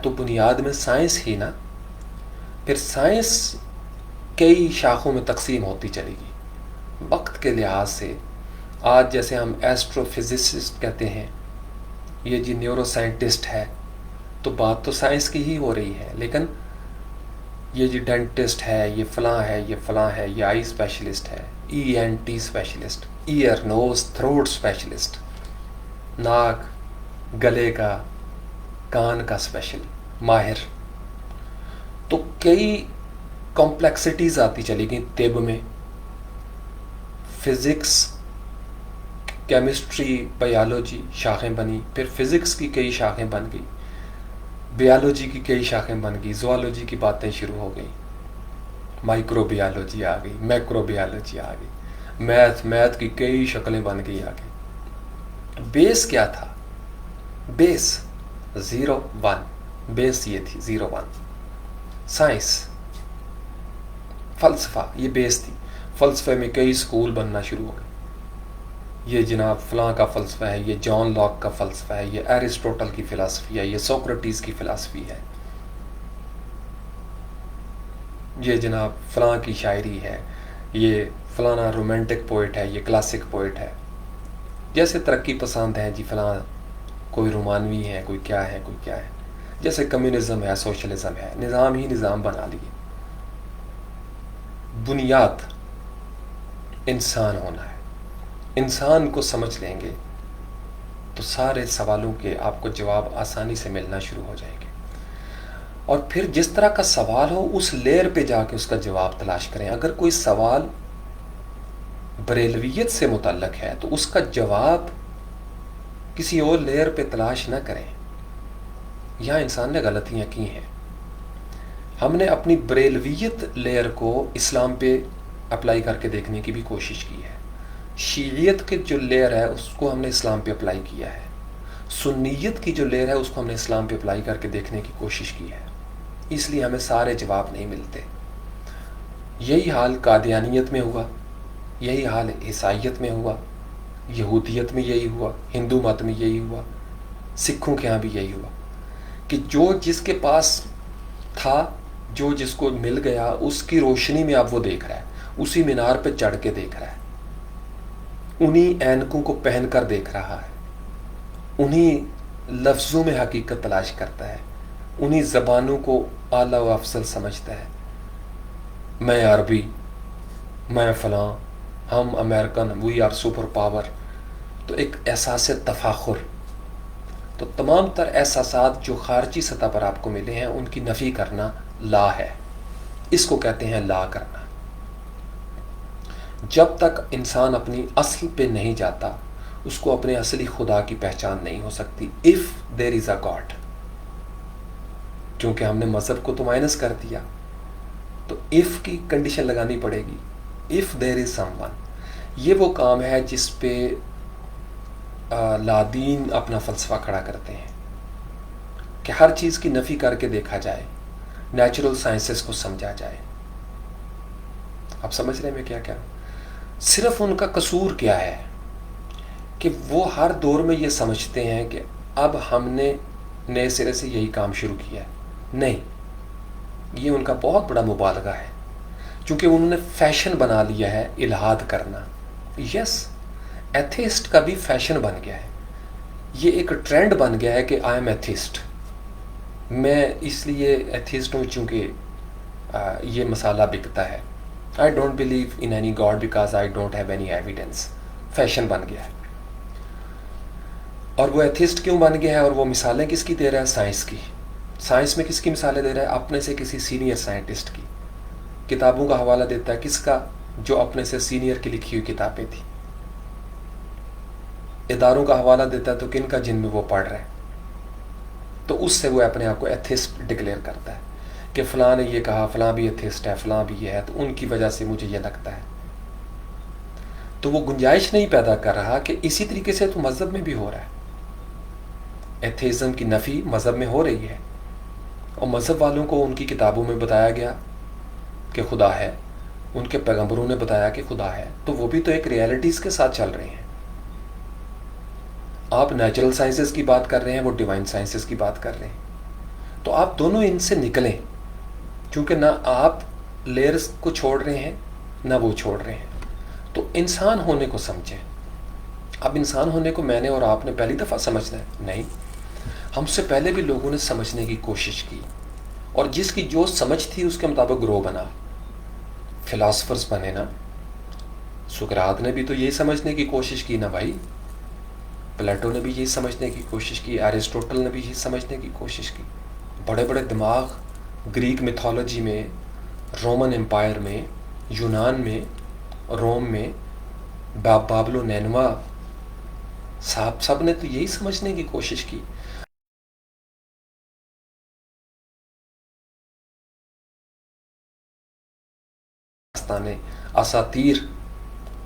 تو بنیاد میں سائنس ہی نا، پھر سائنس کئی شاخوں میں تقسیم ہوتی چلے گی وقت کے لحاظ سے۔ آج جیسے ہم ایسٹرو فزسسٹ کہتے ہیں، یہ جی نیورو سائنٹسٹ ہے، تو بات تو سائنس کی ہی ہو رہی ہے، لیکن یہ جو ڈینٹسٹ ہے، یہ فلاں ہے، یہ فلاں ہے، یہ آئی اسپیشلسٹ ہے، ENT اسپیشلسٹ، ایئر نوز تھروٹ اسپیشلسٹ، ناک گلے کا کان کا اسپیشل ماہر. تو کئی کمپلیکسٹیز آتی چلی گئیں طب میں. فزکس، کیمسٹری، بایولوجی شاخیں بنی، پھر فزکس کی کئی شاخیں بن گئی، بیالوجی کی کئی شاخیں بن گئی، زوالوجی کی باتیں شروع ہو گئی، مائکرو بیالوجی آ گئی، میکرو بیالوجی آ گئی، میتھ کی کئی شکلیں بن گئی آگے. بیس کیا تھا؟ بیس 0 1، بیس یہ تھی 0 1. سائنس، فلسفہ، یہ بیس تھی. فلسفے میں کئی اسکول بننا شروع ہو گئے. یہ جناب فلاں کا فلسفہ ہے، یہ جان لاک کا فلسفہ ہے، یہ ایرسٹوٹل کی فلسفی ہے، یہ سوکریٹیز کی فلسفی ہے، یہ جناب فلاں کی شاعری ہے، یہ فلانا رومانٹک پوئٹ ہے، یہ کلاسک پوئٹ ہے. جیسے ترقی پسند ہیں جی فلاں کوئی رومانوی ہے، کوئی کیا ہے، کوئی کیا ہے. جیسے کمیونزم ہے، سوشلزم ہے، نظام ہی نظام بنا لیے. بنیاد انسان ہونا ہے. انسان کو سمجھ لیں گے تو سارے سوالوں کے آپ کو جواب آسانی سے ملنا شروع ہو جائیں گے. اور پھر جس طرح کا سوال ہو اس لیئر پہ جا کے اس کا جواب تلاش کریں. اگر کوئی سوال بریلویت سے متعلق ہے تو اس کا جواب کسی اور لیئر پہ تلاش نہ کریں. یہاں انسان نے غلطیاں کی ہیں. ہم نے اپنی بریلویت لیئر کو اسلام پہ اپلائی کر کے دیکھنے کی بھی کوشش کی ہے. شیعیت کی جو لیئر ہے اس کو ہم نے اسلام پہ اپلائی کیا ہے. سنیت کی جو لیئر ہے اس کو ہم نے اسلام پہ اپلائی کر کے دیکھنے کی کوشش کی ہے. اس لیے ہمیں سارے جواب نہیں ملتے. یہی حال قادیانیت میں ہوا، یہی حال عیسائیت میں ہوا، یہودیت میں یہی ہوا، ہندو مت میں یہی ہوا، سکھوں کے ہاں بھی یہی ہوا کہ جو جس کے پاس تھا، جو جس کو مل گیا، اس کی روشنی میں اب وہ دیکھ رہا ہے، اسی مینار پہ چڑھ کے دیکھ رہا ہے، انہی اینکوں کو پہن کر دیکھ رہا ہے، انہی لفظوں میں حقیقت تلاش کرتا ہے، انہی زبانوں کو اعلیٰ و افضل سمجھتا ہے. میں عربی، میں فلاں، ہم American, we are super power. تو ایک احساس تفاخر. تو تمام تر احساسات جو خارجی سطح پر آپ کو ملے ہیں ان کی نفی کرنا لا ہے. اس کو کہتے ہیں لا کرنا. جب تک انسان اپنی اصل پہ نہیں جاتا اس کو اپنے اصلی خدا کی پہچان نہیں ہو سکتی. If there is a God. کیونکہ ہم نے مذہب کو تو مائنس کر دیا تو اف کی کنڈیشن لگانی پڑے گی. If there is some one. یہ وہ کام ہے جس پہ لادین اپنا فلسفہ کھڑا کرتے ہیں کہ ہر چیز کی نفی کر کے دیکھا جائے، نیچرل سائنسز کو سمجھا جائے. آپ سمجھ رہے ہیں میں کیا کہہ رہا ہوں؟ صرف ان کا قصور کیا ہے کہ وہ ہر دور میں یہ سمجھتے ہیں کہ اب ہم نے نئے سرے سے یہی کام شروع کیا ہے. نہیں، یہ ان کا بہت بڑا مبالغہ ہے، چونکہ انہوں نے فیشن بنا لیا ہے الہاد کرنا. یس، ایتھیسٹ کا بھی فیشن بن گیا ہے. یہ ایک ٹرینڈ بن گیا ہے کہ آئی ایم ایتھیسٹ. میں اس لیے ایتھیسٹ ہوں چونکہ یہ مسئلہ بکتا ہے. I don't believe in any God because I don't have any evidence. Fashion بن گیا ہے. اور وہ ایتھیسٹ کیوں بن گیا ہے؟ اور وہ مثالیں کس کی دے رہا ہے؟ سائنس کی. سائنس میں کس کی مثالیں دے رہا ہے؟ اپنے سے کسی سینئر سائنٹسٹ کی. کتابوں کا حوالہ دیتا ہے کس کا؟ جو اپنے سے سینئر کی لکھی ہوئی کتابیں تھیں. اداروں کا حوالہ دیتا ہے تو کن کا؟ جن میں وہ پڑھ رہے ہیں. تو اس سے وہ اپنے آپ کو ایتھیسٹ ڈکلیئر کرتا ہے کہ فلاں نے یہ کہا، فلاں بھی ایتھیسٹ ہے، فلاں بھی یہ ہے، تو ان کی وجہ سے مجھے یہ لگتا ہے. تو وہ گنجائش نہیں پیدا کر رہا کہ اسی طریقے سے تو مذہب میں بھی ہو رہا ہے. ایتھیزم کی نفی مذہب میں ہو رہی ہے، اور مذہب والوں کو ان کی کتابوں میں بتایا گیا کہ خدا ہے، ان کے پیغمبروں نے بتایا کہ خدا ہے، تو وہ بھی تو ایک ریئلٹیز کے ساتھ چل رہے ہیں. آپ نیچرل سائنسز کی بات کر رہے ہیں، وہ ڈیوائن سائنسز کی بات کر رہے ہیں. تو آپ دونوں ان سے نکلیں، کیونکہ نہ آپ لیئرز کو چھوڑ رہے ہیں نہ وہ چھوڑ رہے ہیں. تو انسان ہونے کو سمجھیں. اب انسان ہونے کو میں نے اور آپ نے پہلی دفعہ سمجھنا ہے؟ نہیں. ہم سے پہلے بھی لوگوں نے سمجھنے کی کوشش کی، اور جس کی جو سمجھ تھی اس کے مطابق گروہ بنا، فلاسفرز بنے نا۔ سقراط نے بھی تو یہی سمجھنے کی کوشش کی نا بھائی، پلیٹو نے بھی یہی سمجھنے کی کوشش کی، ایرسٹوٹل نے بھی یہی سمجھنے کی کوشش کی۔ بڑے بڑے دماغ گریک میتھولوجی میں، رومن امپائر میں، یونان میں، روم میں، بابل و نینوا، سب نے تو یہی سمجھنے کی کوشش کی۔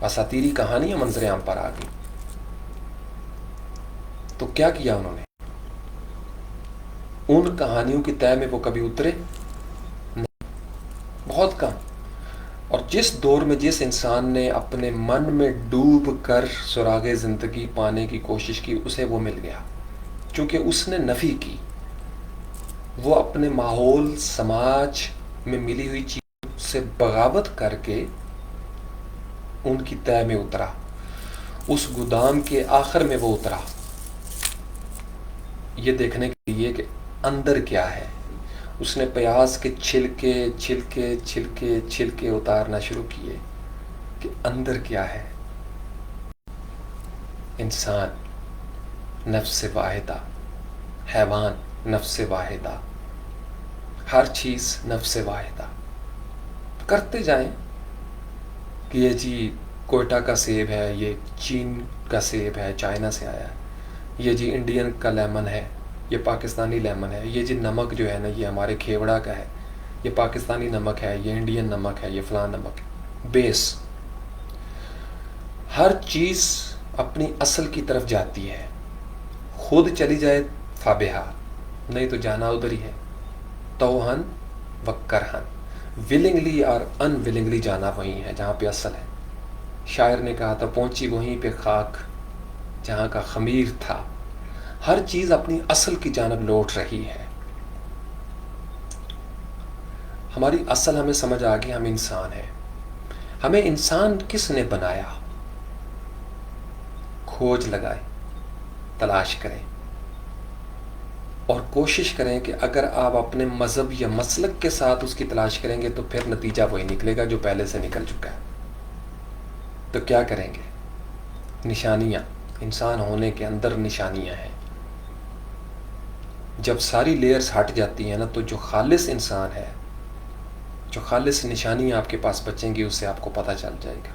اساطیری کہانیاں منظر عام پر آ گئی، تو کیا کیا انہوں نے؟ ان کہانیوں کی تہ میں وہ کبھی اترے نہیں، بہت کم۔ اور جس دور میں جس انسان نے اپنے من میں ڈوب کر سراغ زندگی پانے کی کوشش کی، اسے وہ مل گیا، چونکہ اس نے نفی کی، وہ اپنے ماحول سماج میں ملی ہوئی چیزوں سے بغاوت کر کے ان کی تہ میں اترا، اس گودام کے آخر میں وہ اترا، یہ دیکھنے کے لیے کہ اندر کیا ہے۔ اس نے پیاز کے چھلکے چھلکے چھلکے چھلکے اتارنا شروع کیے کہ اندر کیا ہے۔ انسان نفس واحدہ، حیوان نفس واحدہ، ہر چیز نفس واحدہ۔ کرتے جائیں کہ یہ جی کوئٹہ کا سیب ہے، یہ چین کا سیب ہے، چائنا سے آیا ہے، یہ جی انڈین کا لیمن ہے، یہ پاکستانی لیمن ہے، یہ جی نمک جو ہے نا یہ ہمارے کھیوڑا کا ہے، یہ پاکستانی نمک ہے، یہ انڈین نمک ہے، یہ فلاں نمک ہے۔ بیس، ہر چیز اپنی اصل کی طرف جاتی ہے، خود چلی جائے فابہا، نہیں تو جانا ادھر ہی ہے، توہن و کرہن، ولنگلی اور ان ولنگلی جانا وہیں ہے جہاں پہ اصل ہے۔ شاعر نے کہا تھا پہنچی وہیں پہ خاک جہاں کا خمیر تھا۔ ہر چیز اپنی اصل کی جانب لوٹ رہی ہے۔ ہماری اصل ہمیں سمجھ آ گئی، ہم انسان ہیں۔ ہمیں انسان کس نے بنایا؟ کھوج لگائیں، تلاش کریں، اور کوشش کریں کہ اگر آپ اپنے مذہب یا مسلک کے ساتھ اس کی تلاش کریں گے تو پھر نتیجہ وہی نکلے گا جو پہلے سے نکل چکا ہے۔ تو کیا کریں گے؟ نشانیاں، انسان ہونے کے اندر نشانیاں ہیں۔ جب ساری لیئرز ہٹ جاتی ہیں نا تو جو خالص انسان ہے، جو خالص نشانیاں آپ کے پاس بچیں گی، اس سے آپ کو پتہ چل جائے گا۔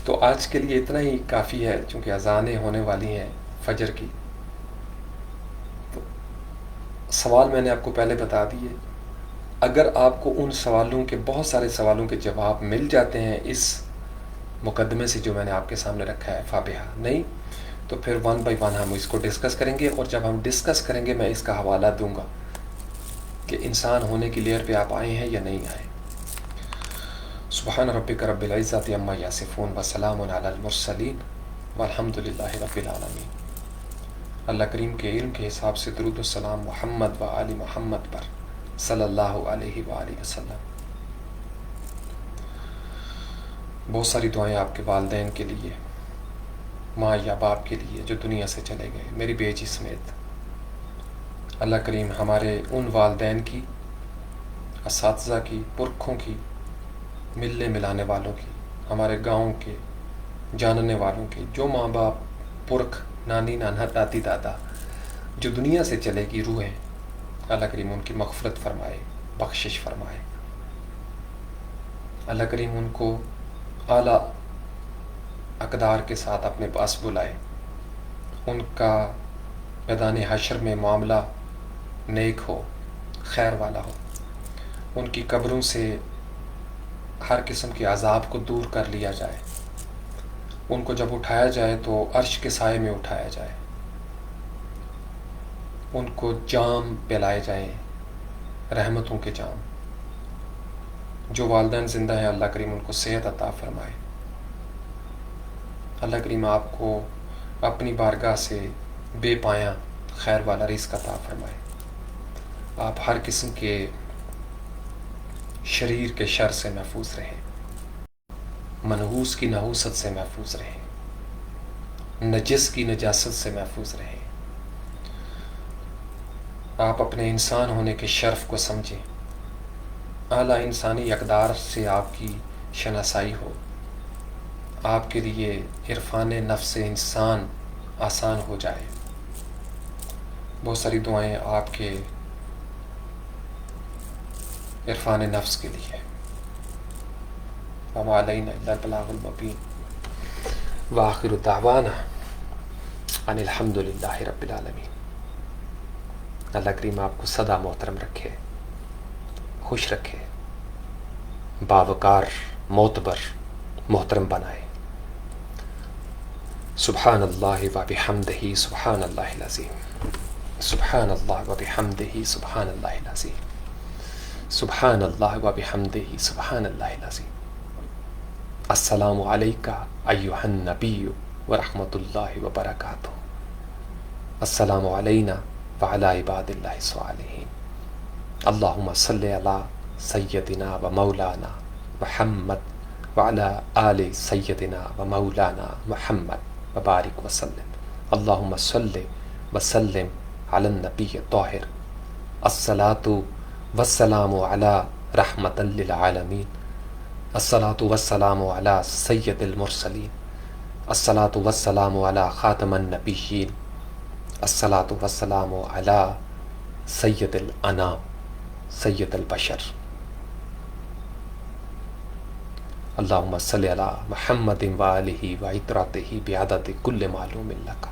تو آج کے لیے اتنا ہی کافی ہے، چونکہ اذانیں ہونے والی ہیں فجر کی۔ تو سوال میں نے آپ کو پہلے بتا دیے، اگر آپ کو ان سوالوں کے، بہت سارے سوالوں کے جواب مل جاتے ہیں اس مقدمے سے جو میں نے آپ کے سامنے رکھا ہے فابہا، نہیں تو پھر ون بائی ون ہم اس کو ڈسکس کریں گے، اور جب ہم ڈسکس کریں گے میں اس کا حوالہ دوں گا کہ انسان ہونے کی لیئر پہ آپ آئے ہیں یا نہیں آئے۔ سبحان ربک رب العزت عما یصفون وسلام علی المرسلین والحمد للہ رب العالمین۔ اللہ کریم کے علم کے حساب سے درود و سلام محمد و آل محمد پر صلی اللہ علیہ وآلہ وسلم۔ بہت ساری دعائیں آپ کے والدین کے لیے، ماں یا باپ کے لیے جو دنیا سے چلے گئے، میری بیٹی سمیت۔ اللہ کریم ہمارے ان والدین کی، اساتذہ کی، پرکھوں کی، ملنے ملانے والوں کی، ہمارے گاؤں کے، جاننے والوں کی، جو ماں باپ، پرکھ، نانی نانا، دادی دادا جو دنیا سے چلے گی روحیں، اللہ کریم ان کی مغفرت فرمائے، بخشش فرمائے۔ اللہ کریم ان کو اعلیٰ اقدار کے ساتھ اپنے پاس بلائے، ان کا میدان حشر میں معاملہ نیک ہو، خیر والا ہو، ان کی قبروں سے ہر قسم کے عذاب کو دور کر لیا جائے، ان کو جب اٹھایا جائے تو عرش کے سائے میں اٹھایا جائے، ان کو جام پلائے جائیں، رحمتوں کے جام۔ جو والدین زندہ ہیں اللہ کریم ان کو صحت عطا فرمائے۔ اللہ کریم آپ کو اپنی بارگاہ سے بے پایاں خیر والا رزق عطا فرمائے، آپ ہر قسم کے شریر کے شر سے محفوظ رہیں، منحوس کی نحوست سے محفوظ رہیں، نجس کی نجاست سے محفوظ رہیں۔ آپ اپنے انسان ہونے کے شرف کو سمجھیں، اعلیٰ انسانی اقدار سے آپ کی شناسائی ہو، آپ کے لیے عرفان نفس انسان آسان ہو جائے۔ بہت ساری دعائیں آپ کے عرفان نفس کے لیے۔ وما علینا الا البلاغ المبین، وآخر دعوانا ان الحمد للہ رب العالمین۔ اللہ کریم آپ کو سدا محترم رکھے، خوش رکھے، باوقار، معتبر، محترم بنائے۔ سبحان اللہ و بحمدہ سبحان اللہ العظیم، سبحان اللہ و بحمدہ سبحان اللہ العظیم، سبحان اللہ و بحمدہ سبحان اللہ العظیم۔ السلام علیکہ ایہا النبی ورحمۃ اللہ وبرکاتہ۔ السلام علینا وعلی عباد اللہ الصالحین۔ اللہم صلی علی سیدنا و مولانا محمد وعلی آل سیدنا و مولانا محمد وبارک وسلم۔ اللہم صلی وسلم علی النبی الطاہر۔ الصلاۃ والسلام علی رحمۃ للعالمین۔ الصلاۃ والسلام علی سید المرسلین۔ الصلاۃ والسلام علی خاتم النبیین۔ الصلاۃ والسلام علی سید الانام، سید البشر۔ اللہم صلی علی محمد وآلہ وعطرتہ بعدد کل معلوم لک۔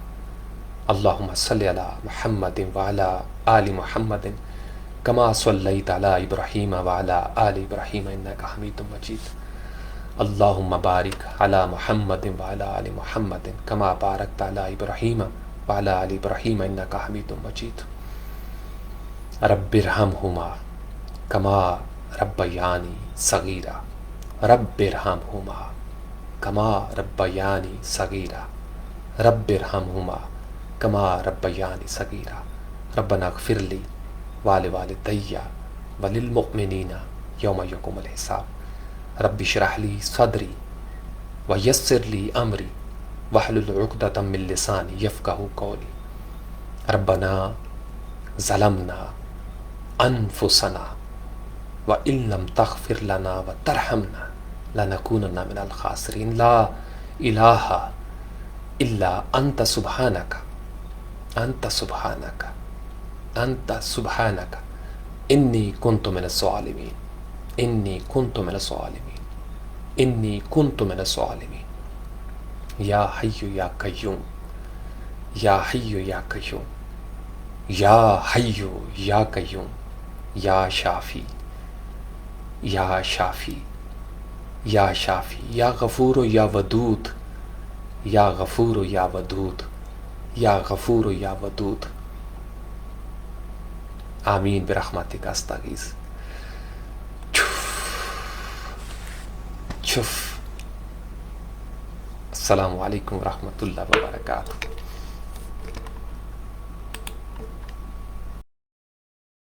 اللہم صلی علی محمد وعلی آل محمد کما صلیت علی ابراہیم وعلی آل ابراہیم انک حمید مجید۔ اللہم بارک علی محمد وعلی آل محمد کما بارکت علی ابراہیم وعلی آل ابراہیم انک حمید مجید۔ رب ارحمہما کما ربیانی صغیرا، رب ارحمہما کما ربیانی صغیرا، رب ارحمہما کما ربیانی صغیرا۔ ربنا اغفر لی ولوالدی وللمؤمنین یوم یقوم الحساب۔ رب اشرح لی صدری ویسر لی امری واحلل عقدۃ من لسانی یفقہوا قولی۔ ربنا ظلمنا انفسنا وان لم تغفر لنا وترحمنا لنکونن من الخاسرین۔ لا الہ الا انت سبحانک، انت سبحانک، انت سبحانک انی کنت من الظالمین، انی کنت من الظالمین، انی کنت من الظالمین۔ یا حی یا قیوم، یا حی یا قیوم، یا حی یا قیوم، یا شافی، یا شافی، یا شافی، یا غفور یا ودود، یا غفور یا ودود، یا غفور یا ودود۔ آمین برحمتک استغیث۔ السلام علیکم ورحمۃ اللہ وبرکاتہ۔